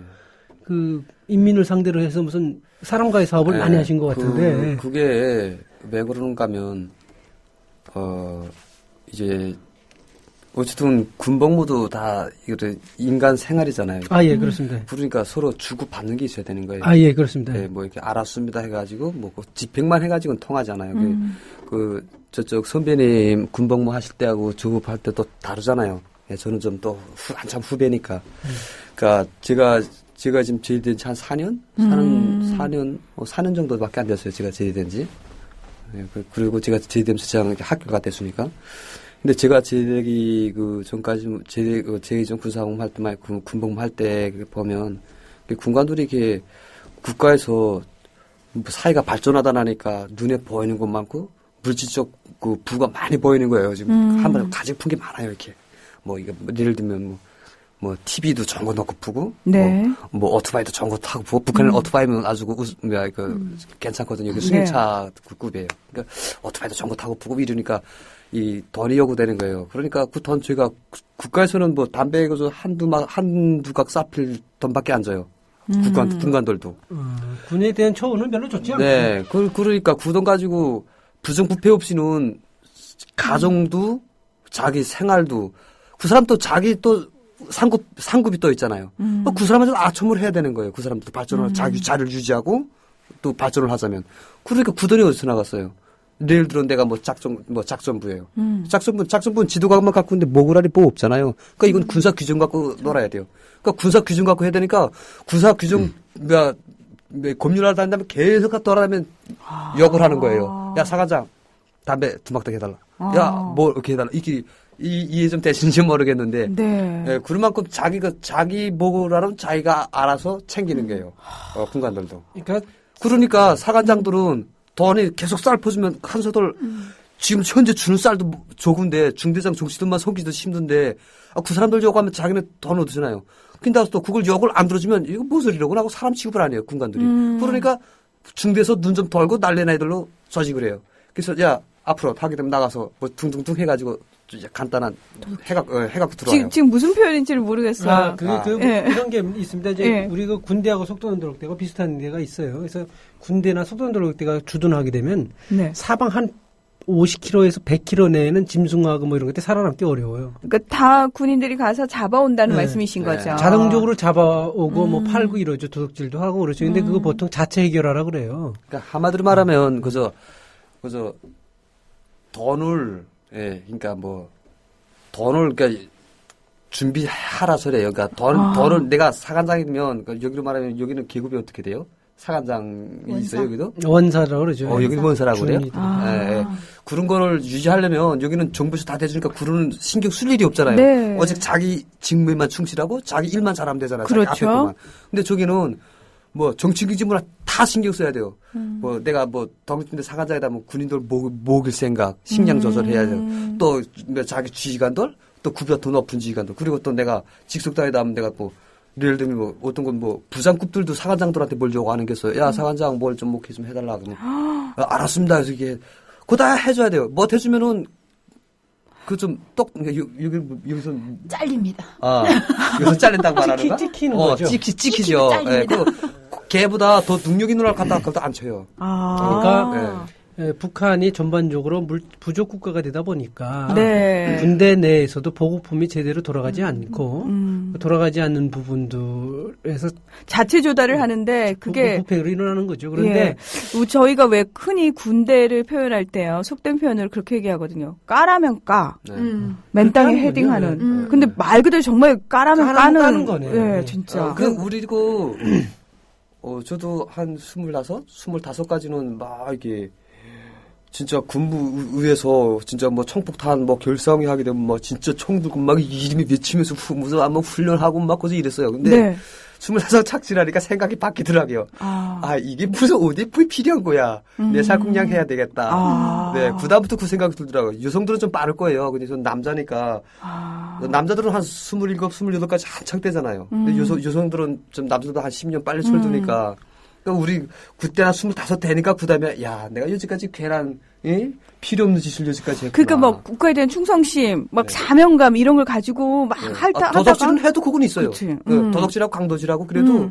그 인민을 상대로 해서 무슨 사람과의 사업을 많이 하신 것 같은데. 그게 왜 그러는가 하면 이제 어쨌든 군복무도 다 이것도 인간 생활이잖아요. 아, 예, 그렇습니다. 그러니까 서로 주고 받는 게 있어야 되는 거예요. 아, 예, 그렇습니다. 네, 뭐 이렇게 알았습니다 해가지고 뭐 집행만 해가지고는 통하잖아요. 그 저쪽 선배님 군복무 하실 때하고 조급할 때 또 다르잖아요. 예, 저는 좀 또 한참 후배니까. 그러니까 제가 지금 제대된 지 한 4년? 4년 정도밖에 안 됐어요. 제가 제대된 지. 예, 그리고 제가 제대되면서 제가 학교가 됐으니까. 근데 제가 제대기 그 전까지 제대 전 군사복무 할 때만 군복무 할 때 보면 군관들이 이렇게 국가에서 사회가 발전하다 나니까 눈에 보이는 것 많고 물질적 그 부가 많이 보이는 거예요. 지금 한 번에 가지고 푼 게 많아요. 이렇게 뭐 이게 예를 들면 뭐 TV도 좋은 거 넣고 푸고, 네. 뭐 오토바이도 좋은 거 타고 푸고, 북한은 오토바이면 아주 괜찮거든요. 그 승용차 급이에요. 그러니까 오토바이도 좋은 거 타고 푸고 이러니까 이 돈이 요구되는 거예요. 그러니까 그 돈 저희가 국가에서는 뭐 담배 그저 한두 각 쌀필 돈밖에 안 줘요. 군관들도. 군에 대한 처우는 별로 좋지 않아요. 네, 그러니까 그 돈 가지고 부정부패 없이는 가정도 자기 생활도 그 사람 또 자기 또 상급이 또 있잖아요. 그 사람한테 아첨을 해야 되는 거예요. 그 사람도 발전을 자기 자리를 유지하고 또 발전을 하자면 그러니까 그 돈이 어디서 나갔어요? 예를 들어 내가 작전부예요. 작전부는 지도가만 갖고 있는데 모그라리 뭐 없잖아요. 그러니까 이건 군사 규정 갖고 놀아야 돼요. 그러니까 군사 규정 갖고 해야 되니까 군사 규정 검열하다 한다면 계속 돌아다니면 욕을 하는 거예요. 야 사관장 담배 두 막대 해달라. 야 뭐 이렇게 해달라. 이해 좀 되시는지 모르겠는데. 네. 예, 그만큼 자기 먹으라면 자기가 알아서 챙기는 거예요. 군관들도. 그러니까 사관장들은 돈이 계속 쌀 퍼주면 한소들 지금 현재 주는 쌀도 적은데 중대장 정치들만 속기도 힘든데 그 사람들 욕하면 자기는 돈 얻으잖아요. 근데 또 그걸 욕을 안 들어주면 이거 무슨 소리라고 하고 사람 취급을 안 해요. 군관들이. 그러니까 중대에서 눈 좀 덜고 날린 애들로 조직을 해요. 그래서 야 앞으로 하게 되면 나가서 뭐 둥둥둥 해가지고 간단한 해갖고 들어와요. 지금 무슨 표현인지를 모르겠어요. 그런 게 있습니다. 이제 우리가 군대하고 속도전도록대가 비슷한 데가 있어요. 그래서 군대나 속도전도록대가 주둔하게 되면 사방 한 50km에서 100km 내에는 짐승하고 뭐 이런 것들 살아남기 어려워요. 그러니까 다 군인들이 가서 잡아온다는 말씀이신 거죠. 자동적으로 잡아오고 뭐 팔고 이러죠. 도둑질도 하고 그러죠. 근데 그거 보통 자체 해결하라 그래요. 그러니까 한마디로 말하면 그저 돈을 그러니까 돈을 그러니까 준비하라 소리예요. 그러니까 돈을 내가 사관장이면 그러니까 여기로 말하면 여기는 계급이 어떻게 돼요? 사관장이 있어요 여기도? 원사라고 그러죠. 여기는 원사라고 그래요? 그런 거를 유지하려면 여기는 정부에서 다 대주니까 그런 신경 쓸 일이 없잖아요. 네. 오직 자기 직무에만 충실하고 자기 일만 잘하면 되잖아요. 그렇죠. 자기 앞에 것만. 근데 저기는 뭐 정치 기지문화 다 신경 써야 돼요. 뭐 내가 뭐 덩치인데 사관장에다 뭐 군인들 먹일 생각, 식량 조절해야 돼요. 또 자기 지휘관들, 또 급여 더 높은 지휘관들, 그리고 또 내가 직속단에다 하면 내가 뭐 예를 들면 뭐 어떤 건 뭐 부장급들도 사관장들한테 뭘 요구하는 게 있어요. 야 사관장 뭘 좀 목회 좀 해달라 그러면 알았습니다. 그래서 이게 그거 다 해줘야 돼요. 못 해주면은 그 좀 여기서 잘립니다. 여기서 잘린다고 말하는 거? 찍히는 거죠. 찍히죠. 예, 걔보다 더 능력 있는 걸 갖다 안 쳐요. 그러니까 북한이 전반적으로 부족 국가가 되다 보니까 군대 내에서도 보급품이 제대로 돌아가지 않고 돌아가지 않는 부분들에서 자체 조달을 하는데 그게 부패로 일어나는 거죠. 그런데 저희가 왜 흔히 군대를 표현할 때요 속된 표현을 그렇게 얘기하거든요. 까라면 까, 맨 땅에 헤딩하는. 근데 말 그대로 정말 까라면 까는 거네. 네, 진짜. 우리고 저도 한 25까지는 막 이게 진짜 군부위에서 진짜 뭐 총폭탄 뭐 결성이 하게 되면 막 진짜 총 들고 막 이름이 외치면서 무슨 아마 훈련하고 막 그저 이랬어요. 근데 네. 25 착지하니까 생각이 바뀌더라고요. 이게 무슨 어디 필요한 거야. 내 살궁량 해야 되겠다. 네, 그다음부터 그 생각이 들더라고요. 여성들은 좀 빠를 거예요. 근데 전 남자니까. 남자들은 한 27, 28까지 한창 때잖아요. 근데 여성들은 좀 남자들도 한 10년 빨리 철드니까. 그러니까 우리 그때나 25 되니까 그다음에 야, 내가 여지까지 괜한 필요 없는 짓을 여지까지 했구나. 그러니까 뭐 국가에 대한 충성심, 막 네. 사명감 이런 걸 가지고 막 하다가 도덕질은 해도 그건 있어요. 그치. 네, 도덕질하고 강도질하고 그래도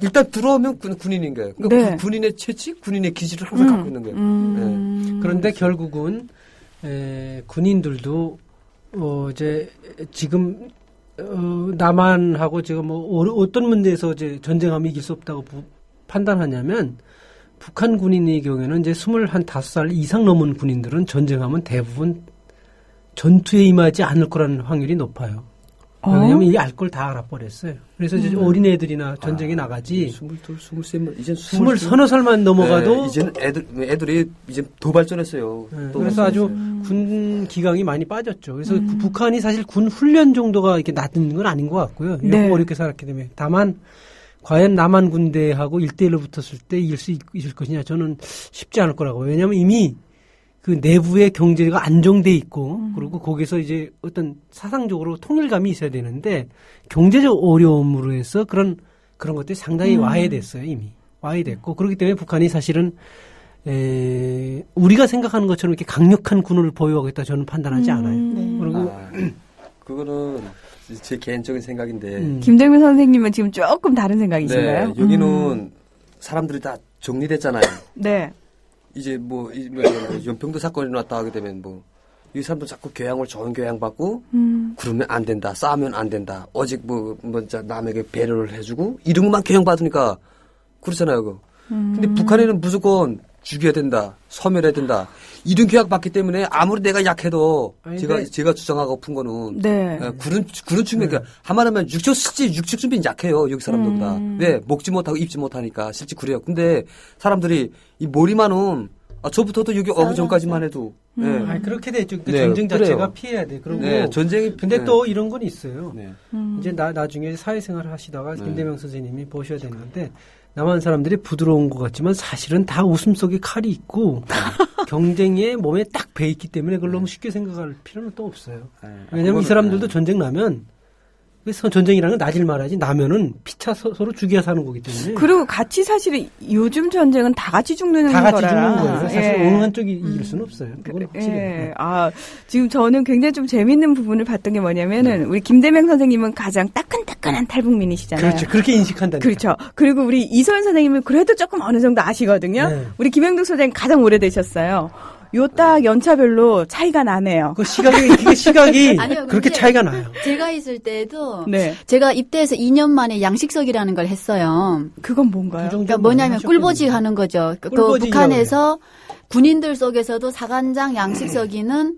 일단 들어오면 군인인 거예요. 그러니까 네. 군인의 채찍, 군인의 기질을 항상 갖고 있는 거예요. 네. 그런데 결국은 군인들도 이제 지금 남한하고 지금 뭐 어떤 문제에서 이제 전쟁하면 이길 수 없다고 판단하냐면 북한 군인의 경우에는 이제 25살 이상 넘은 군인들은 전쟁하면 대부분 전투에 임하지 않을 거라는 확률이 높아요. 왜냐하면 이 알 걸 다 알아버렸어요. 그래서 이제 어린애들이나 전쟁에 나가지. 22, 23, 이제 20 살만 넘어가도. 네, 이제는 애들이 이제 더 발전했어요. 네, 그래서 아주 군 기강이 많이 빠졌죠. 그래서 북한이 사실 군 훈련 정도가 이렇게 낮은 건 아닌 것 같고요. 이렇게 네. 어렵게 살았기 때문에. 다만, 과연 남한 군대하고 1대1로 붙었을 때 이길 수 있을 것이냐. 저는 쉽지 않을 거라고. 왜냐하면 이미 그 내부의 경제가 안정돼 있고, 그리고 거기서 이제 어떤 사상적으로 통일감이 있어야 되는데, 경제적 어려움으로 해서 그런 것들이 상당히 와해됐어요, 이미. 와해됐고, 그렇기 때문에 북한이 사실은, 우리가 생각하는 것처럼 이렇게 강력한 군을 보유하겠다 저는 판단하지 않아요. 그리고, 그거는 제 개인적인 생각인데. 김정민 선생님은 지금 조금 다른 생각이신가요? 네, 여기는 사람들이 다 정리됐잖아요. 네. 이제 뭐 연평도 사건이 났다 하게 되면 뭐 이 사람들 자꾸 교양을 좋은 교양 받고 그러면 안 된다, 싸우면 안 된다, 오직 먼저 남에게 배려를 해주고 이런 것만 교양 받으니까 그렇잖아요. 그거. 근데 북한에는 무조건 죽여야 된다, 소멸해야 된다 이런 교양 받기 때문에 아무리 내가 약해도 제가 주장하고픈 거는 네. 그런 측면. 그러니까 한마디면 육체 준비는 약해요. 여기 사람들보다. 왜 먹지 못하고 입지 못하니까 실제 그래요. 근데 사람들이 이 머리만은 저부터도 여기 오기 전까지만 해도. 네. 아니, 그렇게 됐죠. 그 네, 전쟁 자체가 그래요. 피해야 돼. 그리고 네, 전쟁이. 근데 네. 또 이런 건 있어요. 네. 이제 나중에 사회생활을 하시다가 김대명 선생님이 보셔야 되는데 남한 사람들이 부드러운 것 같지만 사실은 다 웃음 속에 칼이 있고 경쟁에 몸에 딱 배 있기 때문에 그걸 너무 쉽게 생각할 필요는 또 없어요. 왜냐하면 이 사람들도 전쟁 나면 그래서 전쟁이라는 건 나질 말하지 나면은 피차 서로 죽여 사는 거기 때문에 그리고 같이 사실은 요즘 전쟁은 다 같이 죽는 다 같이 거라. 죽는 거예요. 사실 예. 어느 한쪽이 이길 수는 없어요. 그건 확실해요. 예. 지금 저는 굉장히 좀 재밌는 부분을 봤던 게 뭐냐면은 우리 김대명 선생님은 가장 따끈따끈한 탈북민이시잖아요. 그렇죠. 그렇게 인식한다니까. 그렇죠. 그리고 우리 이소연 선생님은 그래도 조금 어느 정도 아시거든요. 네. 우리 김영득 소장님 가장 오래되셨어요. 요 딱 연차별로 차이가 나네요. 그 시각이 아니요, 그렇게 근데 차이가 나요. 제가 있을 때도 네. 제가 입대해서 2년 만에 양식석이라는 걸 했어요. 그건 뭔가요? 그러니까 뭐냐면 꿀보직 하는 거죠. 그 꿀보직이라고 북한에서 군인들 속에서도 사관장 양식석이는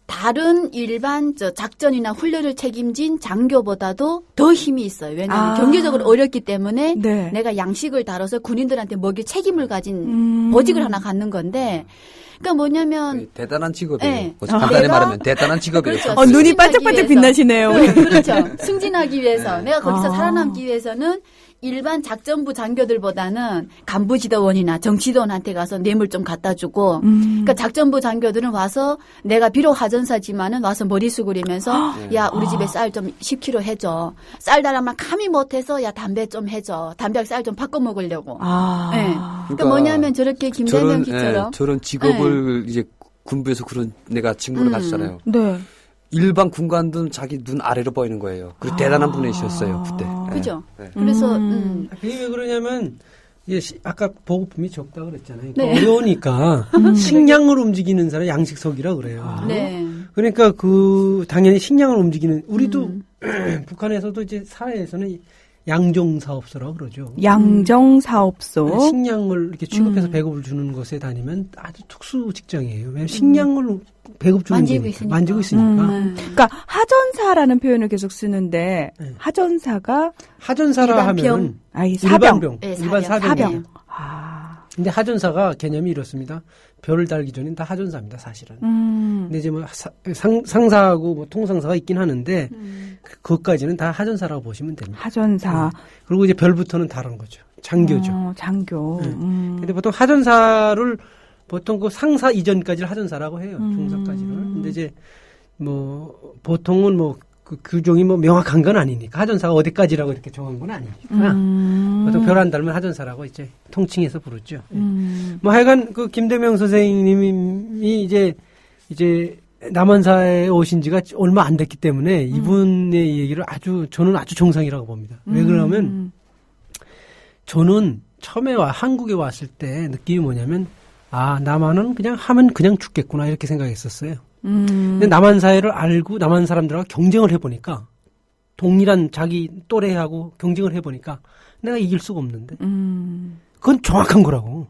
다른 일반 작전이나 훈련을 책임진 장교보다도 더 힘이 있어요. 왜냐하면 경제적으로 어렵기 때문에 네. 내가 양식을 다뤄서 군인들한테 먹일 책임을 가진 보직을 하나 갖는 건데 그러니까 뭐냐면 대단한 직업이에요. 네. 간단히 내가- 말하면 대단한 직업이에요. 그렇죠. 눈이 승진하기 반짝반짝 위해서. 빛나시네요. 그렇죠. 승진하기 위해서 내가 거기서 살아남기 위해서는 일반 작전부 장교들보다는 간부 지도원이나 정치도원한테 가서 뇌물 좀 갖다 주고 그러니까 작전부 장교들은 와서 내가 비록 하전사지만은 와서 머리 수그리면서 야 우리 집에 쌀 좀 10kg 해줘. 쌀 달아만 감히 못해서 야 담배 좀 해줘. 담배 쌀 좀 바꿔 먹으려고. 네. 그러니까 뭐냐면 저렇게 김대명 기처럼 저런 직업을 이제 군부에서 그런 내가 직무를 가졌잖아요. 네. 일반 군관들은 자기 눈 아래로 보이는 거예요. 그 대단한 분이셨어요 그때. 그죠. 네. 그래서 그게 왜 그러냐면 이게 아까 보급품이 적다 그랬잖아요. 네. 어려우니까 식량을 움직이는 사람 양식석이라 그래요. 네. 그러니까 당연히 식량을 움직이는 우리도 북한에서도 이제 사회에서는 양종사업소라고 그러죠. 양정사업소. 식량을 이렇게 취급해서 배급을 주는 곳에 다니면 아주 특수 직장이에요. 왜냐면 식량을 배급 주는 만지고 있으니까. 그러니까 하전사라는 표현을 계속 쓰는데 네. 하전사가 하전사라 하면 사병. 일반 사병. 근데 하전사가 개념이 이렇습니다. 별을 달기 전엔 다 하전사입니다, 사실은. 근데 이제 뭐 상사하고 뭐 통상사가 있긴 하는데 그것까지는 다 하전사라고 보시면 됩니다. 하전사. 그리고 이제 별부터는 다른 거죠. 장교죠. 장교. 근데 보통 하전사를 보통 그 상사 이전까지를 하전사라고 해요. 중사까지를. 근데 이제 뭐 보통은 뭐 그 규정이 뭐 명확한 건 아니니까 하전사가 어디까지라고 이렇게 정한 건 아니니까 보통 별 안 달면 하전사라고 이제 통칭해서 부르죠. 뭐 하여간 그 김대명 선생님이 이제 남한사에 오신 지가 얼마 안 됐기 때문에 이분의 얘기를 저는 아주 정상이라고 봅니다. 왜 그러냐면 저는 처음에 한국에 왔을 때 느낌이 뭐냐면 남한은 그냥 하면 그냥 죽겠구나 이렇게 생각했었어요. 근데 남한 사회를 알고 남한 사람들하고 경쟁을 해보니까 동일한 자기 또래하고 경쟁을 해보니까 내가 이길 수가 없는데 그건 정확한 거라고.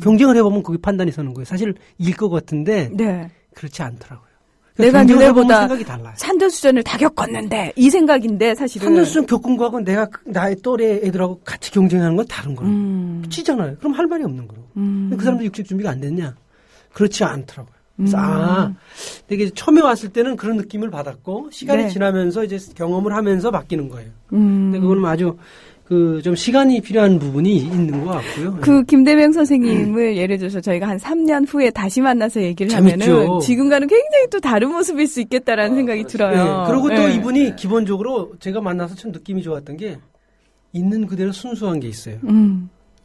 경쟁을 해보면 그게 판단이 서는 거예요. 사실 이길 것 같은데 네. 그렇지 않더라고요. 내가 너네보다 생각이 달라요. 산전수전을 다 겪었는데 이 생각인데 사실은 산전수전 겪은 거하고 내가 나의 또래 애들하고 같이 경쟁하는 건 다른 거예요. 치잖아요. 그럼 할 말이 없는 거라고. 그 사람들 육식 준비가 안 됐냐? 그렇지 않더라고요. 그래서 되게 처음에 왔을 때는 그런 느낌을 받았고 시간이 지나면서 이제 경험을 하면서 바뀌는 거예요. 근데 그거는 아주 좀 시간이 필요한 부분이 있는 것 같고요. 그 김대명 선생님을 예를 들어서 저희가 한 3년 후에 다시 만나서 얘기를 재밌죠. 하면은 지금과는 굉장히 또 다른 모습일 수 있겠다라는 생각이 들어요. 네. 그리고 또 이분이 기본적으로 제가 만나서 참 느낌이 좋았던 게 있는 그대로 순수한 게 있어요.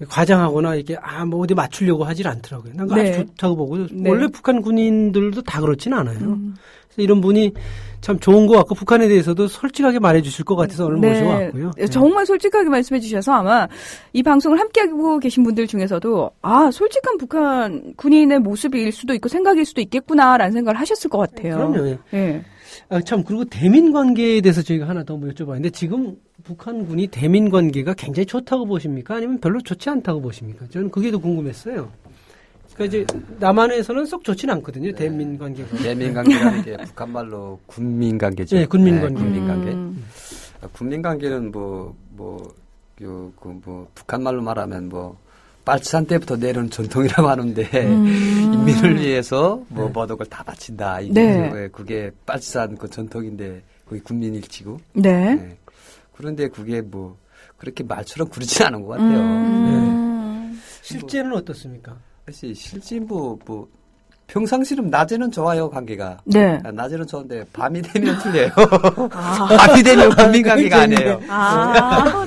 과장하거나 이렇게 뭐 어디 맞추려고 하질 않더라고요. 난 아주 좋다고 보고 원래 북한 군인들도 다 그렇지는 않아요. 그래서 이런 분이 참 좋은 것 같고 북한에 대해서도 솔직하게 말해주실 것 같아서 오늘 모셔왔고요. 정말 솔직하게 말씀해 주셔서 아마 이 방송을 함께하고 계신 분들 중에서도 솔직한 북한 군인의 모습일 수도 있고 생각일 수도 있겠구나라는 생각을 하셨을 것 같아요. 그럼요. 네. 참 그리고 대민 관계에 대해서 저희가 하나 더 여쭤봤는데 지금 북한군이 대민 관계가 굉장히 좋다고 보십니까? 아니면 별로 좋지 않다고 보십니까? 저는 그게 더 궁금했어요. 그러니까 이제 남한에서는 썩 좋지는 않거든요. 대민 관계가. 대민 관계라는 게 북한 말로 군민 관계죠. 네, 군민 관계. 군민 관계. 군민 관계는 북한 말로 말하면 빨치산 때부터 내려온 전통이라고 하는데 인민을 위해서 모든 걸 다 바친다. 그게 빨치산 그 전통인데 그게 군민일치고. 네. 그런데 그게 그렇게 말처럼 그러지 않은 것 같아요. 실제는 어떻습니까? 실제 평상시는 낮에는 좋아요 관계가. 네. 낮에는 좋은데 밤이 되면 틀려요. 밤이 되면 군민 관계가 아니에요.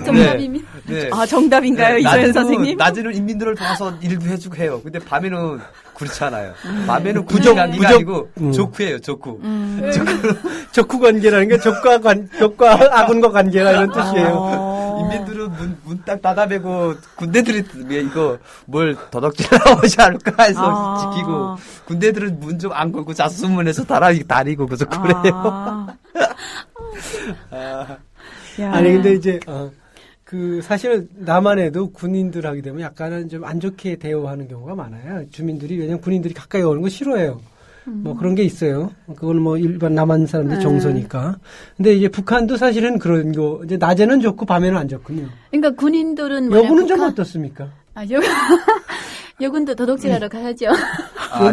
정답입니다. 네. 정답인가요, 이소연 선생님? 낮에는 인민들을 도와서 일도 해주고 해요. 근데 밤에는 그렇지 않아요. 밤에는 군민 관계가 아니고 조쿠예요, 조쿠. 조쿠 관계라는 게 적과 아군과 관계라 이런 뜻이에요. 인민들은 문 딱 닫아매고 군대들이 이거 뭘 도둑질하고 오지 않을까 해서 지키고 군대들은 문 좀 안 걸고 자수문에서 다니고 그래서 그래요. 아니 근데 이제 사실은 남한에도 군인들 하게 되면 약간은 좀 안 좋게 대우하는 경우가 많아요. 주민들이 왜냐면 군인들이 가까이 오는 거 싫어해요. 그런 게 있어요. 그건 일반 남한 사람들 정서니까. 근데 이제 북한도 사실은 그런 거, 이제 낮에는 좋고 밤에는 안 좋군요. 그러니까 군인들은. 여군은 좀 어떻습니까? 여군도 도둑질하러 가야죠.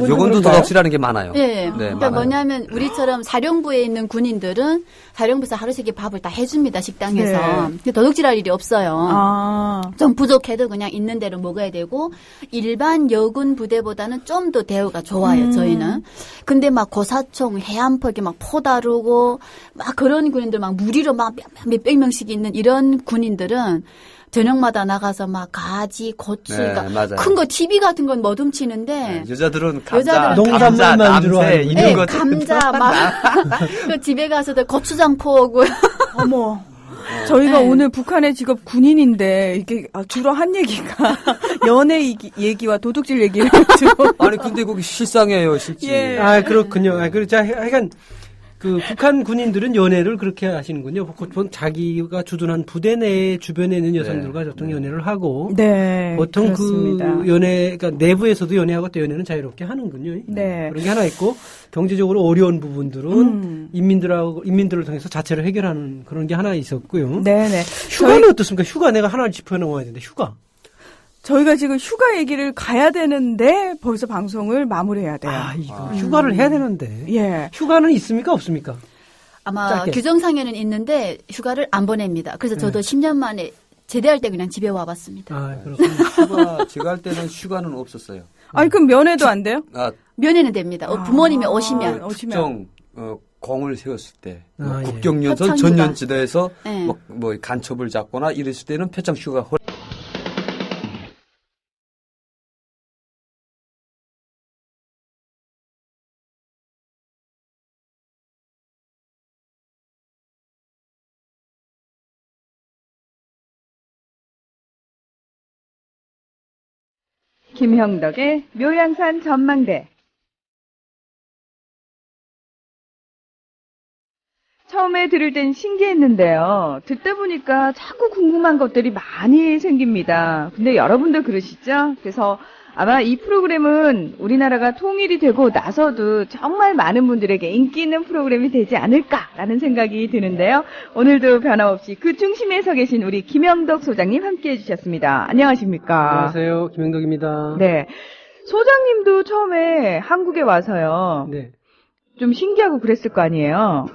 여군도 도둑질하는 게 많아요. 네. 그러니까 뭐냐면 우리처럼 사령부에 있는 군인들은 사령부에서 하루씩 밥을 다 해줍니다. 식당에서. 네. 도둑질할 일이 없어요. 좀 부족해도 그냥 있는 대로 먹어야 되고 일반 여군 부대보다는 좀 더 대우가 좋아요. 저희는. 근데 고사총, 해안포 이렇게 포 다루고 그런 군인들 무리로 몇백 명씩 있는 이런 군인들은 저녁마다 나가서 가지, 고추, 큰 거, TV 같은 건 머둠치는데. 여자들은 농산물만 주로 하는 있는 거. 감자, 그 집에 가서도 고추장 퍼오고. 어머. 저희가 오늘 북한의 직업 군인인데, 이게 주로 한 얘기가 연애 얘기와 도둑질 얘기를 좀. 아니, 근데 거기 실상이에요, 실제. 그렇군요. 그렇죠. 하여간, 그 북한 군인들은 연애를 그렇게 하시는군요. 보통 자기가 주둔한 부대 내 주변에 있는 여성들과 보통 연애를 하고 네. 보통 그렇습니다. 그 연애, 그러니까 내부에서도 연애하고 또 연애는 자유롭게 하는군요. 네. 그런 게 하나 있고 경제적으로 어려운 부분들은 인민들을 통해서 자체를 해결하는 그런 게 하나 있었고요. 네네. 휴가는 어떻습니까? 휴가 내가 하나를 짚어놓아야 되는데 휴가. 저희가 지금 휴가 얘기를 가야 되는데 벌써 방송을 마무리해야 돼요. 이거 휴가를 해야 되는데. 예. 휴가는 있습니까? 없습니까? 아마 짧게. 규정상에는 있는데 휴가를 안 보냅니다. 그래서 저도 10년 만에 제대할 때 그냥 집에 와봤습니다. 그렇군요. 휴가 제가 할 때는 휴가는 없었어요. 아니 그럼 면회도 안 돼요? 면회는 됩니다. 부모님이 오시면. 특정 공을 세웠을 때 예. 국경연선 표창 휴가. 전년지대에서 네. 뭐 간첩을 잡거나 이랬을 때는 표창 휴가 김형덕의 묘양산 전망대. 처음에 들을 땐 신기했는데요. 듣다 보니까 자꾸 궁금한 것들이 많이 생깁니다. 근데 여러분도 그러시죠? 그래서 아마 이 프로그램은 우리나라가 통일이 되고 나서도 정말 많은 분들에게 인기 있는 프로그램이 되지 않을까라는 생각이 드는데요. 오늘도 변함없이 그 중심에 서 계신 우리 김형덕 소장님 함께 해주셨습니다. 안녕하십니까? 안녕하세요. 김영덕입니다. 네. 소장님도 처음에 한국에 와서요. 네. 좀 신기하고 그랬을 거 아니에요?